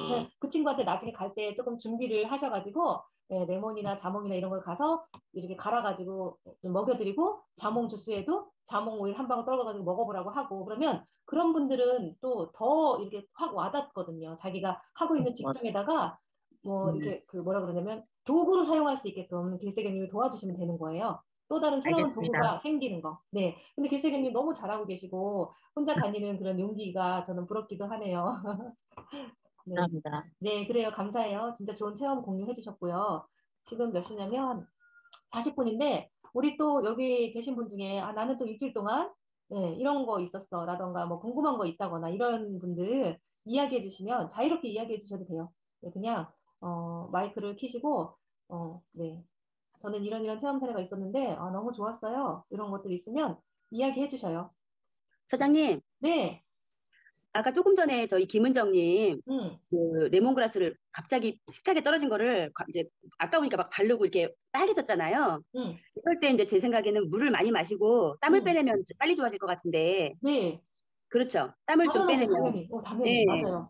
그래서 그 친구한테 나중에 갈 때 조금 준비를 하셔가지고 레몬이나 자몽이나 이런 걸 가서 이렇게 갈아가지고 좀 먹여드리고 자몽 주스에도 자몽 오일 한 방울 떨궈가지고 먹어보라고 하고 그러면 그런 분들은 또 더 이렇게 확 와닿거든요. 자기가 하고 있는 맞아. 직종에다가 뭐 음, 이렇게 그 뭐라 그러냐면 도구로 사용할 수 있게끔 길세경님이 도와주시면 되는 거예요. 또 다른 새로운 알겠습니다. 도구가 생기는 거. 네. 근데 길세경님 너무 잘하고 계시고 혼자 다니는 그런 용기가 저는 부럽기도 하네요. 네. 감사합니다. 네, 그래요. 감사해요. 진짜 좋은 체험 공유해 주셨고요. 지금 몇 시냐면 40분인데 우리 또 여기 계신 분 중에 아, 나는 또 일주일 동안 이런 거 있었어 라던가 뭐 궁금한 거 있다거나 이런 분들 이야기해 주시면 자유롭게 이야기해 주셔도 돼요. 네, 그냥 마이크를 켜시고 네. 저는 이런 체험 사례가 있었는데 아, 너무 좋았어요. 이런 것들 있으면 이야기해 주셔요. 사장님, 네. 아까 조금 전에 저희 김은정님 음, 그 레몬그라스를 갑자기 식탁에 떨어진 거를 이제 아까우니까 막 바르고 이렇게 빨개졌잖아요. 음, 이럴 때 이제 제 생각에는 물을 많이 마시고 땀을 음. 빼내면 빨리 좋아질 것 같은데, 네. 그렇죠. 땀을 좀 당연하죠, 빼내면. 당연히. 당연히. 네, 맞아요.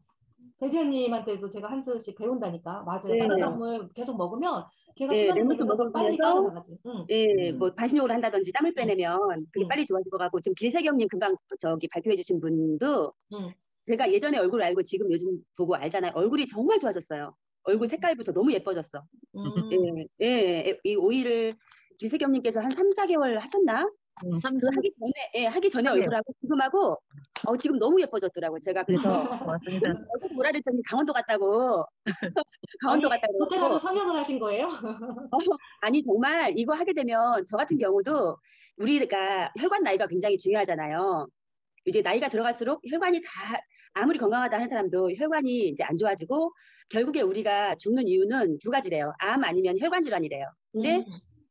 배지현님한테도 제가 한 수씩 배운다니까. 맞아요. 다른 네, 작물 계속 먹으면 걔가 네, 순환이 레몬수 되면서 더 빨리 먹으면서 빠져나가지. 응, 예, 뭐 반신욕을 한다든지 땀을 응, 빼내면 그게 응, 빨리 좋아질 것 같고, 지금 길세경님 금방 저기 발표해주신 분도 응, 제가 예전에 얼굴 알고 지금 요즘 보고 알잖아요. 얼굴이 정말 좋아졌어요. 얼굴 색깔부터 너무 예뻐졌어. 응. 예, 예, 이 오일을 길세경님께서 한 3, 4개월 하셨나? 그 3, 하기 전에 3개월. 얼굴하고 지금 하고, 지금 너무 예뻐졌더라고요. 제가 그래서, 고맙습니다. 어디서 뭐라 그랬더니 강원도 갔다고, 강원도 아니, 갔다고 도테라로 그러고, 성형을 하신 거예요? 아니, 정말 이거 하게 되면, 저 같은 경우도, 우리가 혈관 나이가 굉장히 중요하잖아요. 이제 나이가 들어갈수록 혈관이 다, 아무리 건강하다 하는 사람도 혈관이 이제 안 좋아지고, 결국에 우리가 죽는 이유는 두 가지래요. 암 아니면 혈관 질환이래요. 근데 응,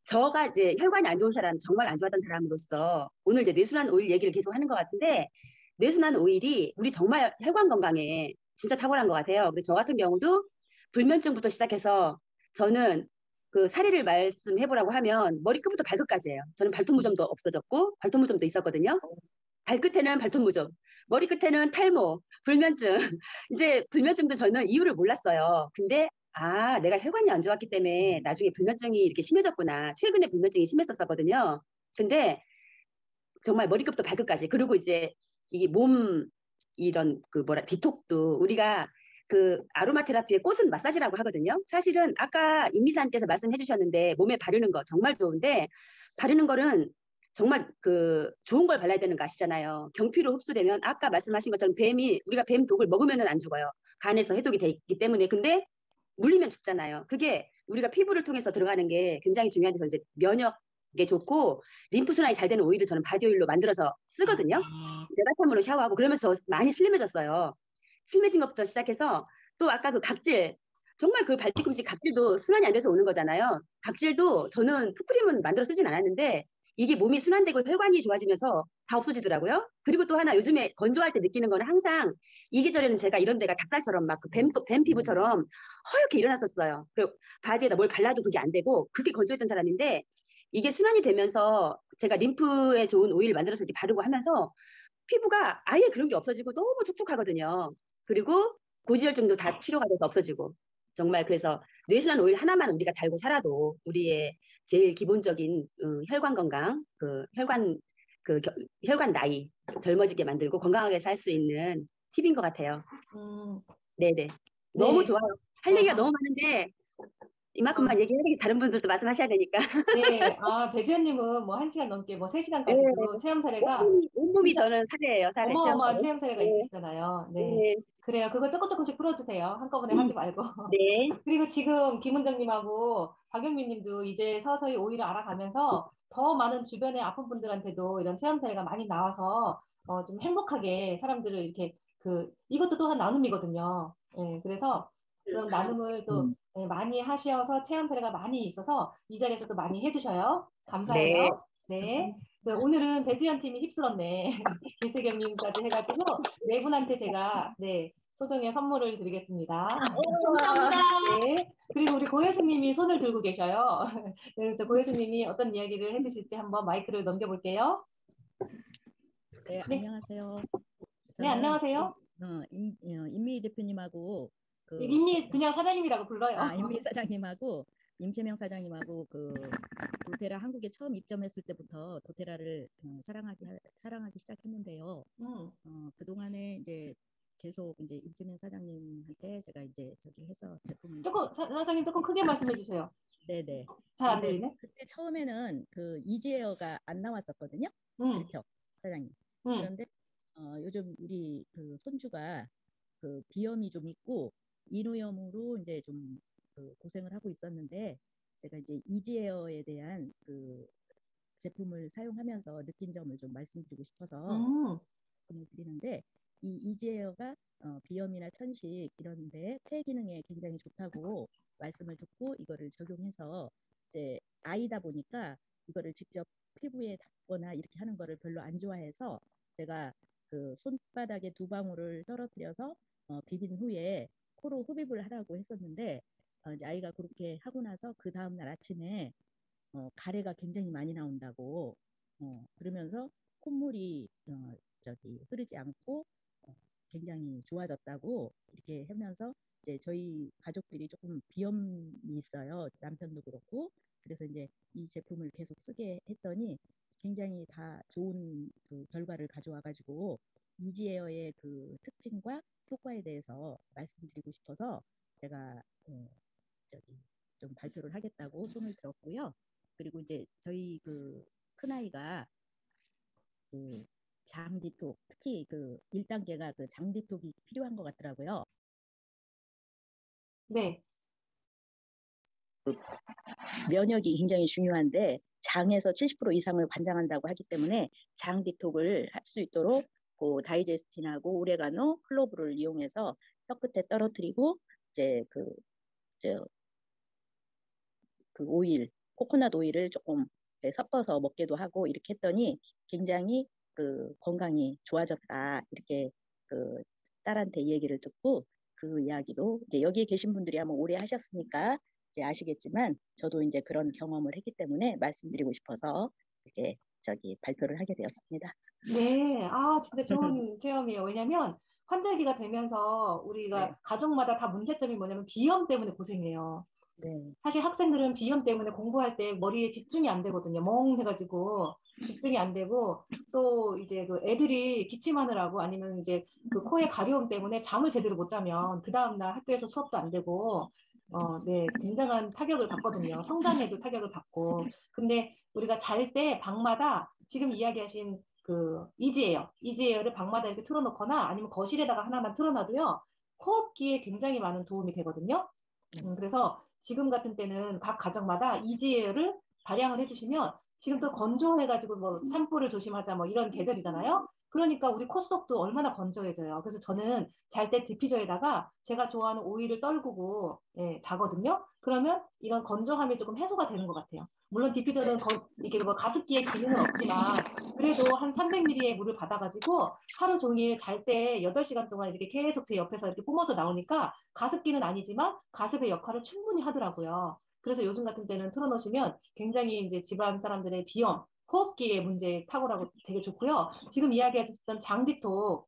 저가 이제 혈관이 안 좋은 사람, 정말 안 좋아하던 사람으로서 오늘 이제 뇌순환 오일 얘기를 계속 하는 것 같은데, 뇌순환 오일이 우리 정말 혈관 건강에 진짜 탁월한 것 같아요. 그래서 저 같은 경우도 불면증부터 시작해서 저는 그 사례를 말씀해 보라고 하면 머리끝부터 발끝까지예요. 저는 발톱무좀도 없어졌고 발톱무좀도 있었거든요. 발끝에는 발톱무좀, 머리끝에는 탈모, 불면증. 이제 불면증도 저는 이유를 몰랐어요. 근데 내가 혈관이 안 좋았기 때문에 나중에 불면증이 이렇게 심해졌구나. 최근에 불면증이 심했었거든요. 근데 정말 머리끝부터 발끝까지. 그리고 이제 이게 몸 이런 그 뭐라 디톡도 우리가 그 아로마 테라피의 꽃은 마사지라고 하거든요. 사실은 아까 임미사님께서 말씀해 주셨는데 몸에 바르는 거 정말 좋은데 바르는 거는 정말 그 좋은 걸 발라야 되는 거 아시잖아요. 경피로 흡수되면 아까 말씀하신 것처럼 우리가 뱀 독을 먹으면은 안 죽어요. 간에서 해독이 돼 있기 때문에. 근데 물리면 죽잖아요. 그게 우리가 피부를 통해서 들어가는 게 굉장히 중요한데서 이제 면역에 좋고 림프 순환이 잘 되는 오일을 저는 바디 오일로 만들어서 쓰거든요. 내가탐으로 샤워하고 그러면서 많이 슬림해졌어요. 슬림해진 것부터 시작해서 또 아까 그 각질 정말 그 발뒤꿈치 각질도 순환이 안 돼서 오는 거잖아요. 각질도 저는 풋크림은 만들어 쓰진 않았는데 이게 몸이 순환되고 혈관이 좋아지면서 다 없어지더라고요. 그리고 또 하나 요즘에 건조할 때 느끼는 거는 항상 이 계절에는 제가 이런 데가 닭살처럼 막 그 뱀 피부처럼 허옇게 일어났었어요. 그 바디에다 뭘 발라도 그게 안 되고 그렇게 건조했던 사람인데 이게 순환이 되면서 제가 림프에 좋은 오일을 만들어서 이렇게 바르고 하면서 피부가 아예 그런 게 없어지고 너무 촉촉하거든요. 그리고 고지혈증도 다 치료가 돼서 없어지고 정말 그래서 뇌순환 오일 하나만 우리가 달고 살아도 우리의 제일 기본적인 혈관 건강, 혈관 나이 젊어지게 만들고 건강하게 살 수 있는 팁인 것 같아요. 네네. 너무 네. 좋아요. 할 얘기가 너무 많은데 이만큼만 얘기해야지 다른 분들도 말씀하셔야 되니까. 네. 배지현님은 뭐 1시간 넘게 뭐 3시간까지도 네. 체험 사례가 온몸이 진짜 저는 사례예요. 사례. 체험 어마어마한 사례. 체험 사례가 네. 있으시잖아요. 네. 네. 그래요. 그거 조금씩 풀어주세요. 한꺼번에 하지 말고. 네. 그리고 지금 김은정님하고 박영민님도 이제 서서히 오히려 알아가면서 더 많은 주변의 아픈 분들한테도 이런 체험 사례가 많이 나와서 좀 행복하게 사람들을 이렇게 이것도 또한 나눔이거든요. 네, 그래서 그런 나눔을 또 네, 많이 하셔서 체험 사례가 많이 있어서 이 자리에서도 많이 해주셔요. 감사해요. 네. 네, 오늘은 배지현 팀이 휩쓸었네. 김세경님까지 해가지고 네 분한테 제가 네 소정의 선물을 드리겠습니다. 감사합니다. 네. 그리고 우리 고혜수님이 손을 들고 계셔요. 그래서 고혜수님이 어떤 이야기를 해주실지 한번 마이크를 넘겨볼게요. 네, 네. 안녕하세요. 네, 안녕하세요. 임미 대표님하고 임미 그냥 사장님이라고 불러요. 임미 사장님하고 임채명 사장님하고 도테라 한국에 처음 입점했을 때부터 도테라를 사랑하기 시작했는데요. 그동안에 이제 계속 이제 임채명 사장님한테 제가 이제 저기 해서 제품을 사장님 조금 크게 말씀해 주세요. 네네. 잘 안 들리네. 그때 처음에는 이지에어가 안 나왔었거든요. 그렇죠, 사장님. 그런데 요즘 우리 손주가 비염이 좀 있고 인후염으로 이제 좀 고생을 하고 있었는데 제가 이제 이지에어에 대한 제품을 사용하면서 느낀 점을 좀 말씀드리고 싶어서 말씀을 드리는데 이 이지에어가 비염이나 천식 이런데 폐 기능에 굉장히 좋다고 말씀을 듣고 이거를 적용해서 이제 아이다 보니까 이거를 직접 피부에 닿거나 이렇게 하는 거를 별로 안 좋아해서 제가 손바닥에 2방울을 떨어뜨려서 비빈 후에 코로 흡입을 하라고 했었는데 이제 아이가 그렇게 하고 나서 그 다음날 아침에 가래가 굉장히 많이 나온다고 그러면서 콧물이 흐르지 않고 굉장히 좋아졌다고 이렇게 하면서 이제 저희 가족들이 조금 비염이 있어요. 남편도 그렇고 그래서 이제 이 제품을 계속 쓰게 했더니 굉장히 다 좋은 결과를 가져와가지고 이지에어의 특징과 효과에 대해서 말씀드리고 싶어서 제가 좀 발표를 하겠다고 손을 들었고요. 그리고 이제 저희 큰아이가 장디톡 특히 1단계가 장디톡이 필요한 것 같더라고요. 네. 면역이 굉장히 중요한데 장에서 70% 이상을 관장한다고 하기 때문에 장 디톡을 할 수 있도록 다이제스틴하고 오레가노, 클로브를 이용해서 혀 끝에 떨어뜨리고 이제 오일, 코코넛 오일을 조금 섞어서 먹기도 하고 이렇게 했더니 굉장히 건강이 좋아졌다 이렇게 딸한테 얘기를 듣고 그 이야기도 이제 여기에 계신 분들이 아마 오래 하셨으니까 이제 아시겠지만 저도 이제 그런 경험을 했기 때문에 말씀드리고 싶어서 이렇게 발표를 하게 되었습니다. 네, 진짜 좋은 체험이에요. 왜냐면 환절기가 되면서 우리가 네. 가족마다 다 문제점이 뭐냐면 비염 때문에 고생해요. 네. 사실 학생들은 비염 때문에 공부할 때 머리에 집중이 안 되거든요. 멍해가지고 집중이 안 되고 또 이제 애들이 기침하느라고 아니면 이제 코에 가려움 때문에 잠을 제대로 못 자면 그 다음날 학교에서 수업도 안 되고 네, 굉장한 타격을 받거든요. 성장에도 타격을 받고. 근데 우리가 잘 때 방마다 지금 이야기하신 이지에어를 방마다 이렇게 틀어놓거나 아니면 거실에다가 하나만 틀어놔도요. 호흡기에 굉장히 많은 도움이 되거든요. 그래서 지금 같은 때는 각 가정마다 이지에어를 발양을 해주시면 지금 또 건조해가지고 뭐 산불을 조심하자 뭐 이런 계절이잖아요. 그러니까 우리 코 속도 얼마나 건조해져요. 그래서 저는 잘 때 디퓨저에다가 제가 좋아하는 오일을 떨구고 자거든요. 그러면 이런 건조함이 조금 해소가 되는 것 같아요. 물론 디퓨저는 이게 뭐 가습기의 기능은 없지만 그래도 한 300ml의 물을 받아가지고 하루 종일 잘 때 8시간 동안 이렇게 계속 제 옆에서 이렇게 뿜어져 나오니까 가습기는 아니지만 가습의 역할을 충분히 하더라고요. 그래서 요즘 같은 때는 틀어놓으시면 굉장히 이제 집안 사람들의 비염, 호흡기의 문제 탁월하고 되게 좋고요. 지금 이야기하셨던 장디톡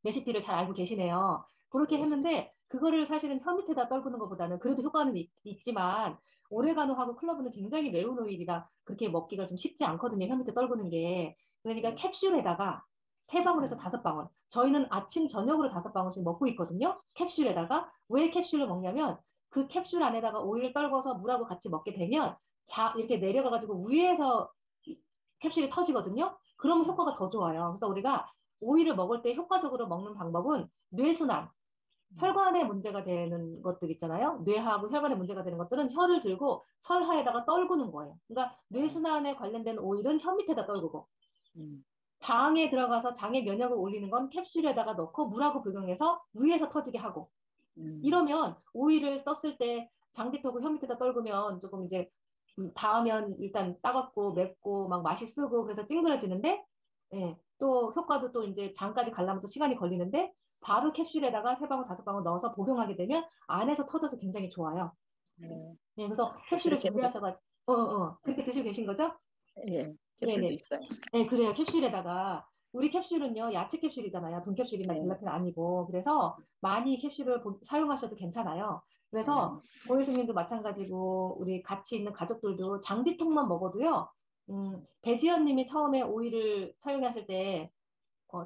레시피를 잘 알고 계시네요. 그렇게 했는데 그거를 사실은 혀 밑에다 떨구는 것보다는 그래도 효과는 있지만 오레가노하고 클로브는 굉장히 매운 오일이라 그렇게 먹기가 좀 쉽지 않거든요. 혀 밑에 떨구는 게. 그러니까 캡슐에다가 3방울에서 5방울. 저희는 아침 저녁으로 5방울씩 먹고 있거든요. 캡슐에다가. 왜 캡슐을 먹냐면 그 캡슐 안에다가 오일을 떨궈서 물하고 같이 먹게 되면 이렇게 내려가가지고 위에서 캡슐이 터지거든요. 그러면 효과가 더 좋아요. 그래서 우리가 오일을 먹을 때 효과적으로 먹는 방법은 뇌순환, 혈관에 문제가 되는 것들 있잖아요. 뇌하고 혈관에 문제가 되는 것들은 혀를 들고 설하에다가 떨구는 거예요. 그러니까 뇌순환에 관련된 오일은 혀 밑에다 떨구고 장에 들어가서 장의 면역을 올리는 건 캡슐에다가 넣고 물하고 불경해서 위에서 터지게 하고 이러면 오일을 썼을 때 장디토고 혀 밑에다 떨구면 조금 이제 닿으면 일단 따갑고 맵고 막 맛이 쓰고 그래서 찡그러지는데 예, 또 효과도 또 이제 장까지 가려면 또 시간이 걸리는데 바로 캡슐에다가 3방울 5방울 넣어서 복용하게 되면 안에서 터져서 굉장히 좋아요. 예, 그래서 캡슐을 준비하셔가 그렇게 드시고 계신 거죠? 예, 캡슐도 있어요. 네, 그래요. 캡슐에다가 우리 캡슐은요 야채 캡슐이잖아요. 돈캡슐이나 젤라틴 아니고 그래서 많이 캡슐을 사용하셔도 괜찮아요. 그래서 고혜수님도 마찬가지고 우리 같이 있는 가족들도 장비통만 먹어도요. 배지연님이 처음에 오일을 사용하실 때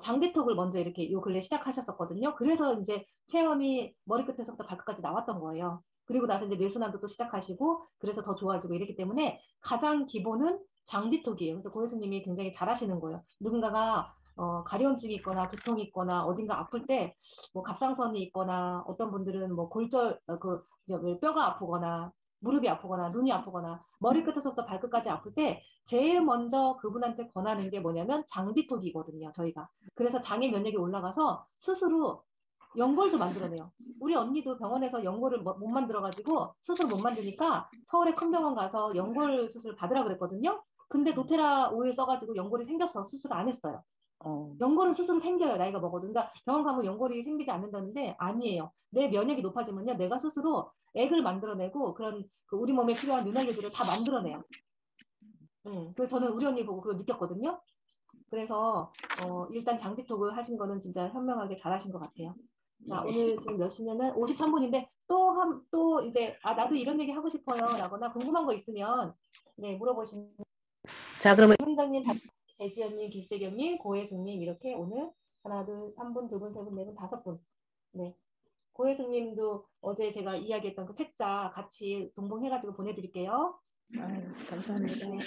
장비톡을 먼저 이렇게 요 근래 시작하셨었거든요. 그래서 이제 체험이 머리끝에서부터 발끝까지 나왔던 거예요. 그리고 나서 이제 뇌순환도 또 시작하시고 그래서 더 좋아지고 이랬기 때문에 가장 기본은 장비톡이에요. 그래서 고혜수님이 굉장히 잘하시는 거예요. 누군가가 가려움증이 있거나 두통이 있거나 어딘가 아플 때 뭐 갑상선이 있거나 어떤 분들은 뭐 골절 이제 뼈가 아프거나 무릎이 아프거나 눈이 아프거나 머리끝에서부터 발끝까지 아플 때 제일 먼저 그분한테 권하는 게 뭐냐면 장비톡이거든요. 저희가. 그래서 장의 면역이 올라가서 스스로 연골도 만들어내요. 우리 언니도 병원에서 연골을 못 만들어가지고 스스로 못 만드니까 서울에 큰 병원 가서 연골 수술 받으라 그랬거든요. 근데 도테라 오일 써가지고 연골이 생겨서 수술 안 했어요. 연골은 스스로 생겨요. 나이가 먹어도. 그러니까 병원 가면 연골이 생기지 않는다는데 아니에요. 내 면역이 높아지면요. 내가 스스로 액을 만들어내고 그런 우리 몸에 필요한 윤활유들을 다 만들어내요. 그래서 저는 우리 언니 보고 그걸 느꼈거든요. 그래서 일단 장비톡을 하신 거는 진짜 현명하게 잘하신 것 같아요. 자, 오늘 지금 몇 시면은 53분인데 또 이제 나도 이런 얘기 하고 싶어요 라거나 궁금한 거 있으면 네 물어보시면 자 그러면 팀장님, 배지연님, 기세경님, 고혜숙님 이렇게 오늘 하나 둘 3분 2분 3분 4분 5분 네 고혜숙님도 어제 제가 이야기했던 그 책자 같이 동봉해가지고 보내드릴게요. 감사합니다. 네.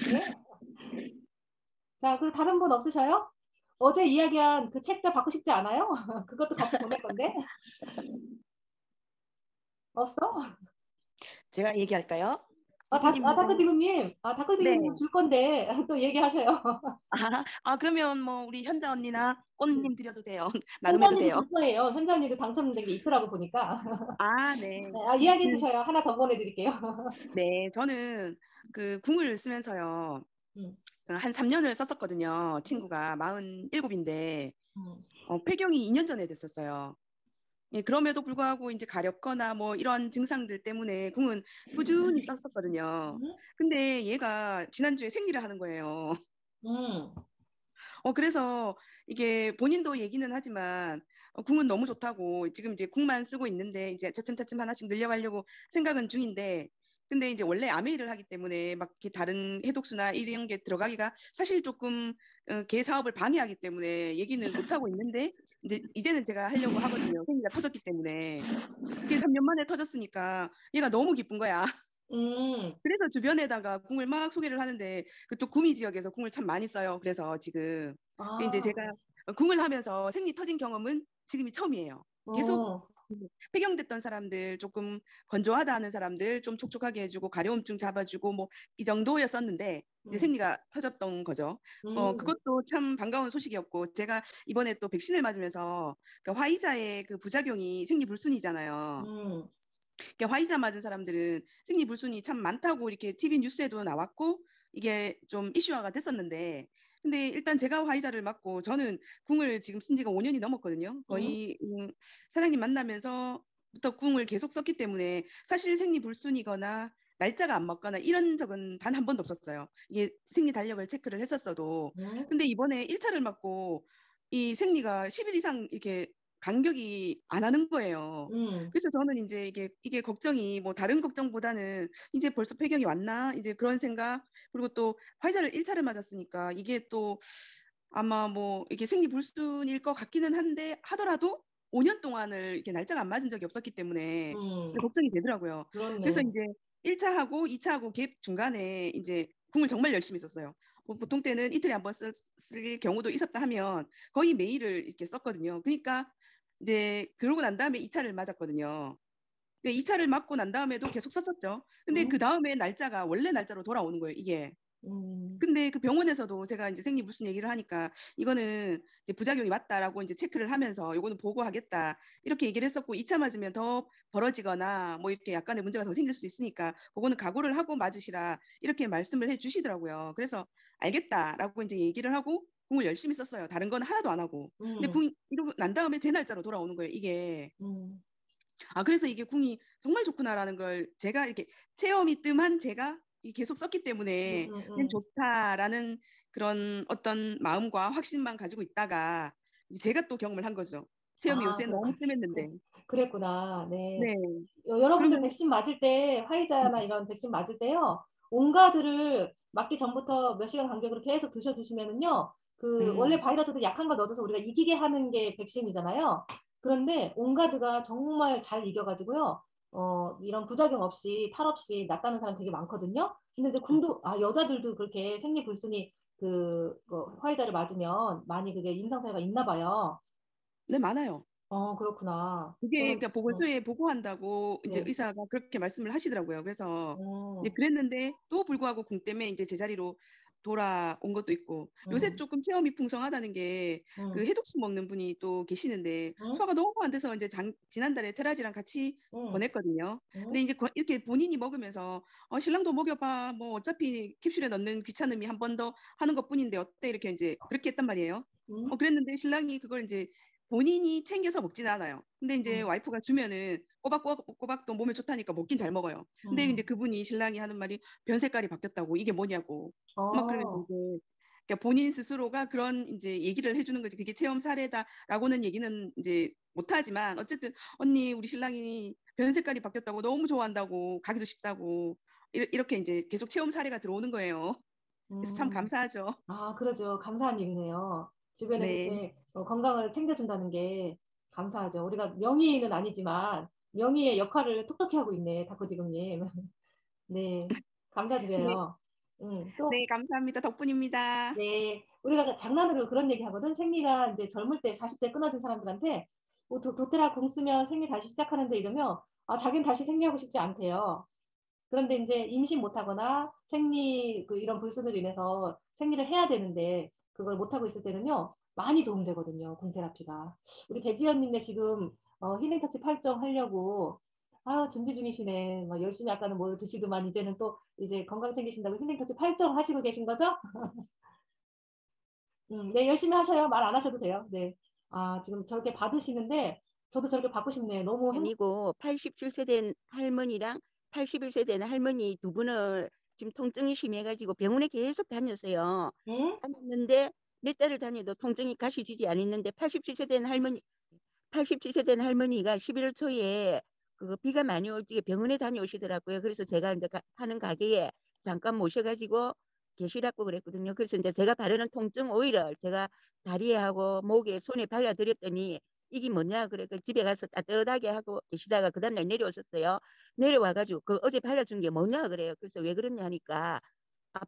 자, 그리고 다른 분 없으셔요? 어제 이야기한 그 책자 받고 싶지 않아요? 그것도 같이 보낼 건데. 없어? 제가 얘기할까요? 다크디그님, 다크디그님 줄 건데 또 얘기하셔요. 그러면 뭐 우리 현자 언니나 꽃님 드려도 돼요. 나눔해도 돼요. 줄 거예요. 현자 언니도 당첨된 게 있더라고 보니까. 네. 이야기해 주셔요. 하나 더 보내드릴게요. 네, 저는 그 궁을 쓰면서요. 한 3년을 썼었거든요. 친구가 47인데 폐경이 2년 전에 됐었어요. 예, 그럼에도 불구하고 이제 가렵거나 뭐 이런 증상들 때문에 궁은 꾸준히 썼었거든요. 근데 얘가 지난주에 생리를 하는 거예요. 그래서 이게 본인도 얘기는 하지만 궁은 너무 좋다고 지금 이제 궁만 쓰고 있는데 이제 차츰차츰 하나씩 늘려가려고 생각은 중인데 근데 이제 원래 아메이를 하기 때문에 막 이렇게 다른 해독수나 이런 게 들어가기가 사실 조금 개 사업을 방해하기 때문에 얘기는 못 하고 있는데 이제는 제가 하려고 하거든요. 생리가 터졌기 때문에. 그게 3년 만에 터졌으니까 얘가 너무 기쁜 거야. 그래서 주변에다가 궁을 막 소개를 하는데 그쪽 구미 지역에서 궁을 참 많이 써요. 그래서 지금 이제 제가 궁을 하면서 생리 터진 경험은 지금이 처음이에요. 계속 폐경됐던 사람들, 조금 건조하다 하는 사람들 좀 촉촉하게 해주고 가려움증 잡아주고 뭐 이 정도였었는데 이제 생리가 터졌던 거죠. 그것도 참 반가운 소식이었고 제가 이번에 또 백신을 맞으면서 그 화이자의 그 부작용이 생리불순이잖아요. 그러니까 화이자 맞은 사람들은 생리불순이 참 많다고 이렇게 TV 뉴스에도 나왔고 이게 좀 이슈화가 됐었는데 근데 일단 제가 화이자를 맞고 저는 궁을 지금 쓴 지가 5년이 넘었거든요. 거의 사장님 만나면서부터 궁을 계속 썼기 때문에 사실 생리불순이거나 날짜가 안 맞거나 이런 적은 단 한 번도 없었어요. 이게 생리 달력을 체크를 했었어도. 근데 이번에 1차를 맞고 이 생리가 10일 이상 이렇게 간격이 안 하는 거예요. 그래서 저는 이제 이게 걱정이 뭐 다른 걱정보다는 이제 벌써 폐경이 왔나? 이제 그런 생각. 그리고 또 화이자를 1차를 맞았으니까 이게 또 아마 뭐 이게 생리불순일 것 같기는 한데 하더라도 5년 동안을 이렇게 날짜가 안 맞은 적이 없었기 때문에 걱정이 되더라고요. 그렇네. 그래서 이제 1차하고 2차하고 갭 중간에 이제 궁을 정말 열심히 썼어요. 보통 때는 이틀에 한 번 쓸 경우도 있었다 하면 거의 매일을 이렇게 썼거든요. 그러니까 이제 그러고 난 다음에 2차를 맞았거든요. 2차를 맞고 난 다음에도 계속 썼었죠. 근데 그 다음에 날짜가 원래 날짜로 돌아오는 거예요, 이게. 근데 그 병원에서도 제가 이제 생리불순 얘기를 하니까 이거는 이제 부작용이 맞다라고 이제 체크를 하면서 이거는 보고하겠다 이렇게 얘기를 했었고 2차 맞으면 더 벌어지거나 뭐 이렇게 약간의 문제가 더 생길 수 있으니까 그거는 각오를 하고 맞으시라 이렇게 말씀을 해주시더라고요. 그래서 알겠다라고 이제 얘기를 하고 궁을 열심히 썼어요. 다른 건 하나도 안 하고. 근데 궁이 이러고 난 다음에 제 날짜로 돌아오는 거예요, 이게. 그래서 이게 궁이 정말 좋구나라는 걸 제가 이렇게 체험이 뜸한 제가 계속 썼기 때문에 그냥 좋다라는 그런 어떤 마음과 확신만 가지고 있다가 이제 제가 또 경험을 한 거죠. 체험이 요새 너무 뜸했는데. 그랬구나. 네. 네. 여러분들 백신 맞을 때 화이자나 이런 백신 맞을 때요. 온가드를 맞기 전부터 몇 시간 간격으로 계속 드셔주시면은요. 원래 바이러스도 약한 거 넣어줘서 우리가 이기게 하는 게 백신이잖아요. 그런데 온가드가 정말 잘 이겨가지고요. 이런 부작용 없이 탈 없이 낫다는 사람 되게 많거든요. 근데 이제 여자들도 그렇게 생리불순이 화이자를 맞으면 많이 그게 임상사회가 있나 봐요. 네, 많아요. 그렇구나. 그게 그러니까 보건소에 보고한다고 이제 네. 의사가 그렇게 말씀을 하시더라고요. 그래서 이제 그랬는데 또 불구하고 궁 때문에 이제 제자리로 돌아온 것도 있고 요새 조금 체험이 풍성하다는 게 그 해독수 먹는 분이 또 계시는데 소화가 너무 안 돼서 이제 지난달에 테라지랑 같이 보냈거든요. 근데 이제 이렇게 본인이 먹으면서 신랑도 먹여봐 뭐 어차피 캡슐에 넣는 귀찮음이 한 번 더 하는 것뿐인데 어때 이렇게 이제 그렇게 했단 말이에요. 그랬는데 신랑이 그걸 이제 본인이 챙겨서 먹지는 않아요. 근데 이제 와이프가 주면은 꼬박꼬박 또 몸에 좋다니까 먹긴 잘 먹어요. 근데 이제 그분이 신랑이 하는 말이 변 색깔이 바뀌었다고 이게 뭐냐고 막 그러면서 이제 그러니까 본인 스스로가 그런 이제 얘기를 해주는 거지. 그게 체험 사례다라고는 얘기는 이제 못하지만 어쨌든 언니 우리 신랑이 변 색깔이 바뀌었다고 너무 좋아한다고 가기도 싶다고 이렇게 이제 계속 체험 사례가 들어오는 거예요. 그래서 참 감사하죠. 그러죠. 감사한 일이네요. 주변에 네. 그렇게 건강을 챙겨준다는 게 감사하죠. 우리가 명의는 아니지만 명의의 역할을 톡톡히 하고 있네, 다코지금님. 네, 감사드려요. 또, 네, 감사합니다. 덕분입니다. 네, 우리가 장난으로 그런 얘기 하거든. 생리가 이제 젊을 때 40대 끊어진 사람들한테 도테라 공 쓰면 생리 다시 시작하는데 이러면 자기는 다시 생리하고 싶지 않대요. 그런데 이제 임신 못하거나 이런 불순으로 인해서 생리를 해야 되는데 그걸 못하고 있을 때는요 많이 도움되거든요, 궁테라피가. 우리 배지연님네 지금 힐링터치 8정 하려고 준비 중이시네. 막 열심히 아까는 뭘 드시더만 이제는 또 이제 건강 챙기신다고 힐링터치 8정 하시고 계신 거죠? 네, 열심히 하셔요. 말 안 하셔도 돼요. 네. 지금 저렇게 받으시는데 저도 저렇게 받고 싶네. 너무 아니고 87세 된 할머니랑 81세 된 할머니 두 분을 지금 통증이 심해가지고 병원에 계속 다녔어요. 다녔는데 몇 달을 다녀도 통증이 가시지지 않았는데 87세 된 할머니가 11월 초에 그 비가 많이 올 때 병원에 다녀오시더라고요. 그래서 제가 이제 하는 가게에 잠깐 모셔가지고 계시라고 그랬거든요. 그래서 이제 제가 바르는 통증 오일을 제가 다리에 하고 목에 손에 발라드렸더니 이게 뭐냐 그래 그 집에 가서 따뜻하게 하고 계시다가 그 다음날 내려오셨어요. 내려와가지고 그 어제 발라준 게 뭐냐 그래요. 그래서 왜 그러냐 하니까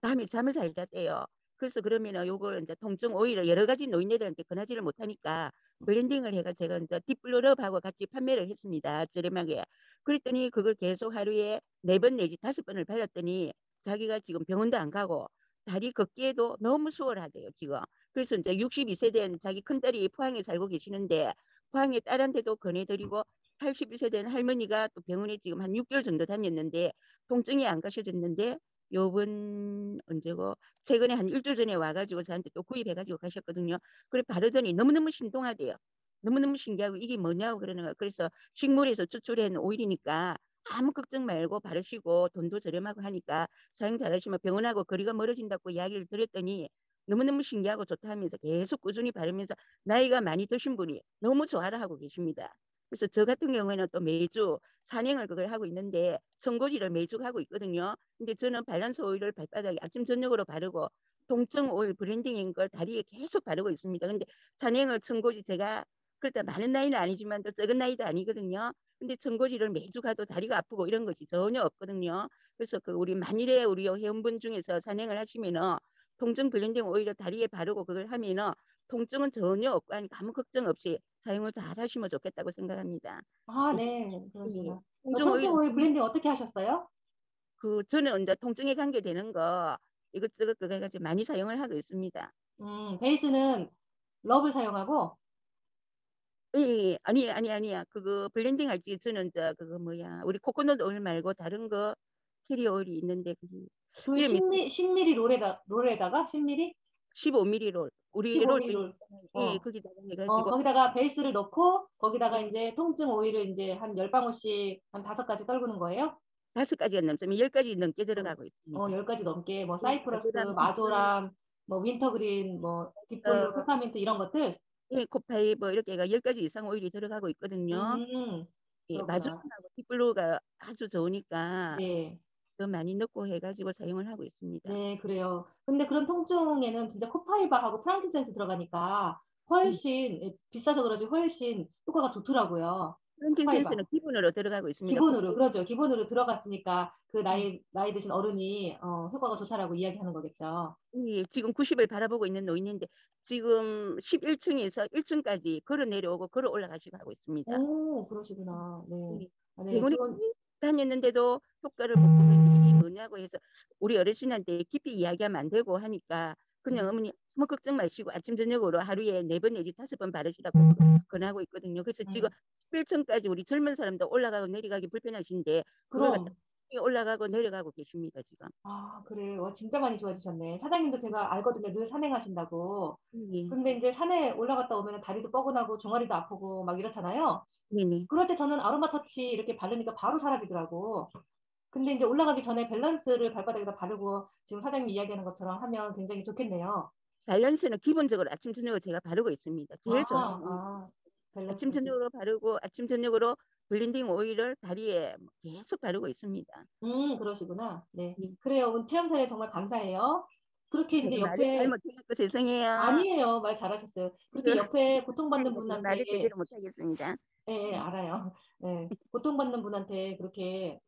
밤에 잠을 잘 잤대요. 그래서 그러면은 요걸 이제 통증 오일을 여러 가지 노인네들한테 권하지를 못하니까 브랜딩을 해가 제가 이제 딥블러럽하고 같이 판매를 했습니다. 저렴하게. 그랬더니 그걸 계속 하루에 4번 내지 5번을 발랐더니 자기가 지금 병원도 안 가고 다리 걷기에도 너무 수월하대요 지금. 그래서 이제 62세 된 자기 큰딸이 포항에 살고 계시는데 포항에 딸한테도 권해드리고 81세 된 할머니가 또 병원에 지금 한 6개월 정도 다녔는데 통증이 안 가셔졌는데 요번 언제고 최근에 한 일주일 전에 와가지고 저한테 또 구입해가지고 가셨거든요. 그래 바르더니 너무너무 신동하대요. 너무너무 신기하고 이게 뭐냐고 그러는 거예요. 그래서 식물에서 추출한 오일이니까 아무 걱정 말고 바르시고 돈도 저렴하고 하니까 사용 잘하시면 병원하고 거리가 멀어진다고 이야기를 드렸더니 너무너무 신기하고 좋다 하면서 계속 꾸준히 바르면서 나이가 많이 드신 분이 너무 좋아라 하고 계십니다. 그래서 저 같은 경우에는 또 매주 산행을 그걸 하고 있는데 청고지를 매주 하고 있거든요. 근데 저는 밸런스 오일을 발바닥에 아침 저녁으로 바르고 통증 오일 브랜딩인 걸 다리에 계속 바르고 있습니다. 근데 산행을 청고지 제가 그렇다 많은 나이는 아니지만 또 적은 나이도 아니거든요. 근데 청고지를 매주 가도 다리가 아프고 이런 것이 전혀 없거든요. 그래서 그 우리 만일에 우리 회원분 중에서 산행을 하시면은 통증 블렌딩 오일을 다리에 바르고 그걸 하면은 통증은 전혀 없고 하니까 아무 걱정 없이 사용을 잘 하시면 좋겠다고 생각합니다. 아, 이- 네. 이 그러시구나. 통증 통증 오일 오일 블렌딩 어떻게 하셨어요? 그 저는 이제 통증에 관계되는 거 이것저것 그거 해가지고 많이 사용을 하고 있습니다. 베이스는 럽을 사용하고, 예, 아니야. 그거 블렌딩 할 때 저는 저 그거 뭐야 우리 코코넛 오일 말고 다른 거 캐리 오일이 있는데 그 그 이름이 10ml 롤에다가 10ml? 15ml 롤 우리 롤 15ml 롤. 예, 어. 거기다가 해가지고 거기다가 베이스를 넣고, 거기다가 예, 이제 통증 오일을 이제 한 10방울씩 한 5가지 떨구는 거예요? 5가지가 넘으면 10가지 넘게 들어가고 있습니다. 10가지 넘게, 뭐, 예, 사이프러스, 그다음에 마조람, 뭐, 윈터그린, 뭐, 딥블루, 어, 페퍼민트 이런 것들? 예, 코파이버 이렇게가 10가지 이상 오일이 들어가고 있거든요. 예, 그렇구나. 마주론하고 딥블루가 아주 좋으니까 네. 더 많이 넣고 해가지고 사용을 하고 있습니다. 네, 그래요. 근데 그런 통증에는 진짜 코파이바하고 프랑kin센스 들어가니까 예, 훨씬, 비싸서 그러지 훨씬 효과가 좋더라고요. 코파이바. 프랑kin센스는 기본으로 들어가고 있습니다. 기본으로, 코파이버 그러죠. 기본으로 들어갔으니까 그 나이 드신 어른이 효과가 좋다라고 이야기하는 거겠죠. 예, 지금 90을 바라보고 있는 노인인데 지금 11층에서 1층까지 걸어 내려오고 걸어 올라가시고 하고 있습니다. 오, 그러시구나. 네. 예, 아, 네, 병원에 그건, 다녔는데도 효과를 못 보는 이유가 뭐냐고 해서 우리 어르신한테 깊이 이야기하면 안 되고 하니까 그냥 음, 어머니 아무 걱정 마시고 아침 저녁으로 하루에 4번 내지 5번 바르시라고 권하고 있거든요. 그래서 지금 음. 11층까지 우리 젊은 사람도 올라가고 내려가기 불편하신데 그걸 갖다 그럼, 올라가고 내려가고 계십니다 지금. 아, 그래. 와, 진짜 많이 좋아지셨네. 사장님도 제가 알거든요. 늘 산행하신다고. 예, 근데 이제 산에 올라갔다 오면 다리도 뻐근하고 종아리도 아프고 막 이렇잖아요. 네네. 그럴 때 저는 아로마 터치 이렇게 바르니까 바로 사라지더라고. 근데 이제 올라가기 전에 밸런스를 발바닥에다 바르고 지금 사장님이 이야기하는 것처럼 하면 굉장히 좋겠네요. 밸런스는 기본적으로 아침 저녁으로 제가 바르고 있습니다. 제일 좋아하는 아침 밸런스. 저녁으로 바르고 아침 저녁으로 블렌딩 오일을 다리에 계속 바르고 있습니다. 그러시구나. 네. 네. 그래요. 오늘 체험 사례 정말 감사해요. 그렇게 제가 이제 말을 옆에, 잘못해서 죄송해요. 아니에요. 말 잘하셨어요. 그렇게 지금 옆에 고통받는 말을 분한테, 제대로 못하겠습니다. 예, 예, 알아요. 예, 고통받는 분한테 그렇게,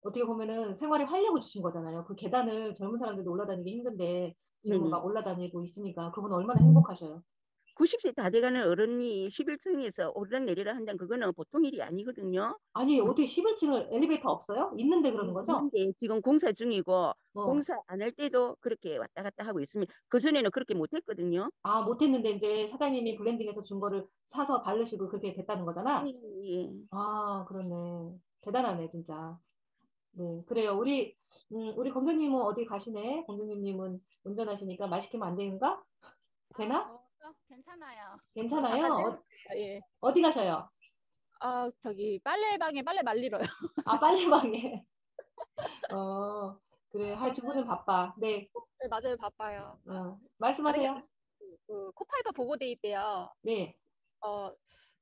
어떻게 보면은 생활에 활력을 주신 거잖아요. 그 계단을 젊은 사람들도 올라다니기 힘든데 지금은 네네. 막 올라다니고 있으니까 그분 얼마나 행복하셔요. 90세 다 돼가는 어른이 11층에서 오르락내리락 한다는 그거는 보통 일이 아니거든요. 아니, 우리 어떻게 11층을 엘리베이터 없어요? 있는데 그러는 거죠? 있는데 지금 공사 중이고 어. 공사 안 할 때도 그렇게 왔다 갔다 하고 있습니다. 그전에는 그렇게 못했거든요. 아, 못했는데 이제 사장님이 블렌딩해서 준 거를 사서 바르시고 그렇게 됐다는 거잖아? 예, 예. 아, 그렇네. 대단하네, 진짜. 네, 그래요. 우리 검정님은 어디 가시네? 검정님은 운전하시니까 말 시키면 안 되는가? 되나? 괜찮아요. 괜찮아요? 잠깐 예. 어디 가셔요? 저기 빨래방에 빨래 말리러요. 아, 빨래방에. 그래. 할 저는 주부는 바빠. 네. 네, 맞아요. 바빠요. 다른 게 말씀하세요. 아니라 그 코파이버 보고돼 있대요. 네.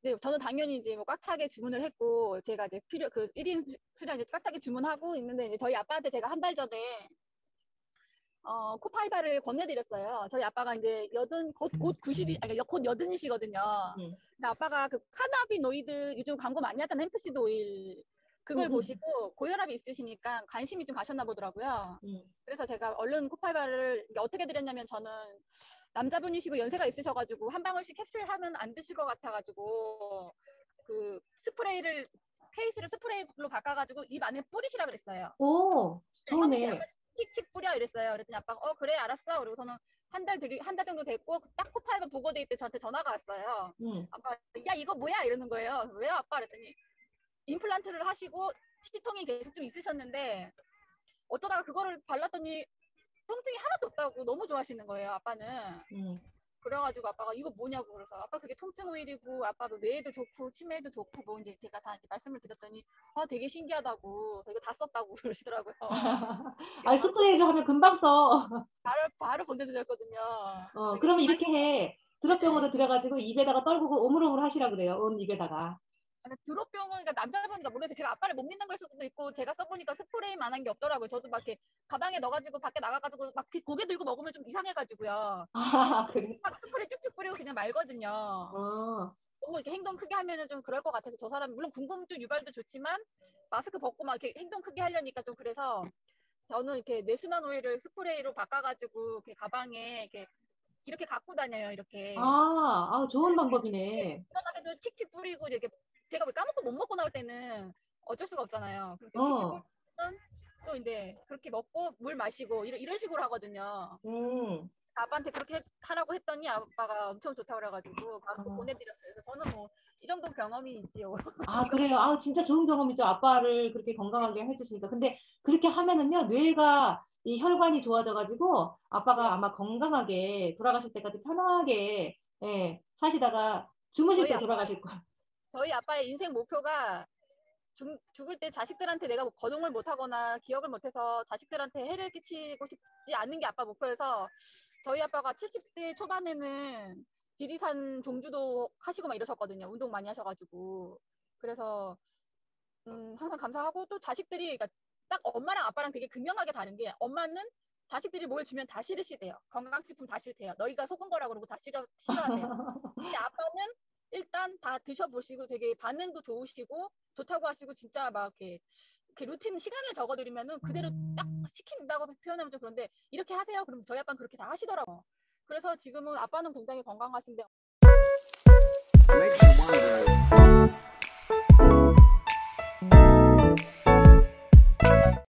네, 저는 당연히 이제 뭐 꽉 차게 주문을 했고 제가 이제 그 1인 수량 이제 꽉 차게 주문하고 있는데 이제 저희 아빠한테 제가 한 달 전에 코파이바를 건네드렸어요. 저희 아빠가 이제 곧 90이, 아니, 곧 80이시거든요. 근데 아빠가 그 카나비노이드 요즘 광고 많이 하잖아요. 햄프시드 오일. 그걸 보시고 고혈압이 있으시니까 관심이 좀 가셨나 보더라고요. 그래서 제가 얼른 코파이바를 어떻게 드렸냐면 저는 남자분이시고 연세가 있으셔가지고 한 방울씩 캡슐 하면 안 드실 것 같아가지고 그 스프레이를 케이스를 스프레이로 바꿔가지고 입 안에 뿌리시라 그랬어요. 오, 좋네. 칙칙 뿌려 이랬어요. 그랬더니 아빠가 그래 알았어. 그리고서는 한 달 정도 됐고 딱 코파이바 보고데이 때 저한테 전화가 왔어요. 아빠 야 이거 뭐야 이러는 거예요. 왜요 아빠 그랬더니 임플란트를 하시고 치통이 계속 좀 있으셨는데 어쩌다가 그거를 발랐더니 통증이 하나도 없다고 너무 좋아하시는 거예요 아빠는. 그래가지고 아빠가 이거 뭐냐고 그래서 아빠 그게 통증 오일이고 아빠도 뇌에도 좋고 치매에도 좋고 뭐 이제 제가 다 이제 말씀을 드렸더니 되게 신기하다고 그래서 이거 다 썼다고 그러시더라고요. 아, 스프레이를 하면 금방 써. 바로 보내드렸거든요. 그러면 이렇게 해. 드롭병으로 들어가지고 입에다가 떨구고 오물오물 하시라 그래요. 온 입에다가. 드롭병은 그러니까 남자분이니까 모르겠어요. 제가 아빠를 못 믿는 걸 수도 있고 제가 써보니까 스프레이만한 게 없더라고요. 저도 막 이렇게 가방에 넣어가지고 밖에 나가가지고 막 고개 들고 먹으면 좀 이상해가지고요. 아, 그래? 막 스프레이 쭉쭉 뿌리고 그냥 말거든요. 너무 이렇게 행동 크게 하면은 좀 그럴 것 같아서 저 사람이 물론 궁금증 유발도 좋지만 마스크 벗고 막 이렇게 행동 크게 하려니까 좀 그래서 저는 이렇게 뇌순환 오일을 스프레이로 바꿔가지고 이렇게 가방에 이렇게 갖고 다녀요. 이렇게. 좋은 방법이네. 편하게도 틱틱 뿌리고 이렇게 제가 왜 까먹고 못 먹고 나올 때는 어쩔 수가 없잖아요. 그렇게 틱틱 뿌리면 또 이제 그렇게 먹고 물 마시고 이런 식으로 하거든요. 아빠한테 그렇게 하라고 했더니 아빠가 엄청 좋다고 그래가지고 바로 보내드렸어요. 그래서 저는 뭐 이 정도 경험이 있지요. 그래요. 진짜 좋은 경험이죠. 아빠를 그렇게 건강하게 해주시니까. 근데 그렇게 하면은요, 뇌가 이 혈관이 좋아져가지고 아빠가 아마 건강하게 돌아가실 때까지 편하게 사시다가 주무실 때 돌아가실 거예요. 저희 아빠의 인생 목표가 죽을 때 자식들한테 내가 거동을 못하거나 기억을 못해서 자식들한테 해를 끼치고 싶지 않은 게 아빠 목표여서 저희 아빠가 70대 초반에는 지리산 종주도 하시고 막 이러셨거든요. 운동 많이 하셔가지고. 그래서 항상 감사하고 또 자식들이 그러니까 딱 엄마랑 아빠랑 되게 극명하게 다른 게 엄마는 자식들이 뭘 주면 다 싫으시대요. 건강식품 다 싫대요. 너희가 속은 거라고 그러고 다 싫어하세요. 근데 아빠는 일단 다 드셔보시고 되게 반응도 좋으시고 좋다고 하시고 진짜 막 이렇게 루틴 시간을 적어드리면은 그대로 딱 시킨다고 표현하면 좀 그런데 이렇게 하세요. 그럼 저희 아빠는 그렇게 다 하시더라고요. 그래서 지금은 아빠는 굉장히 건강하신데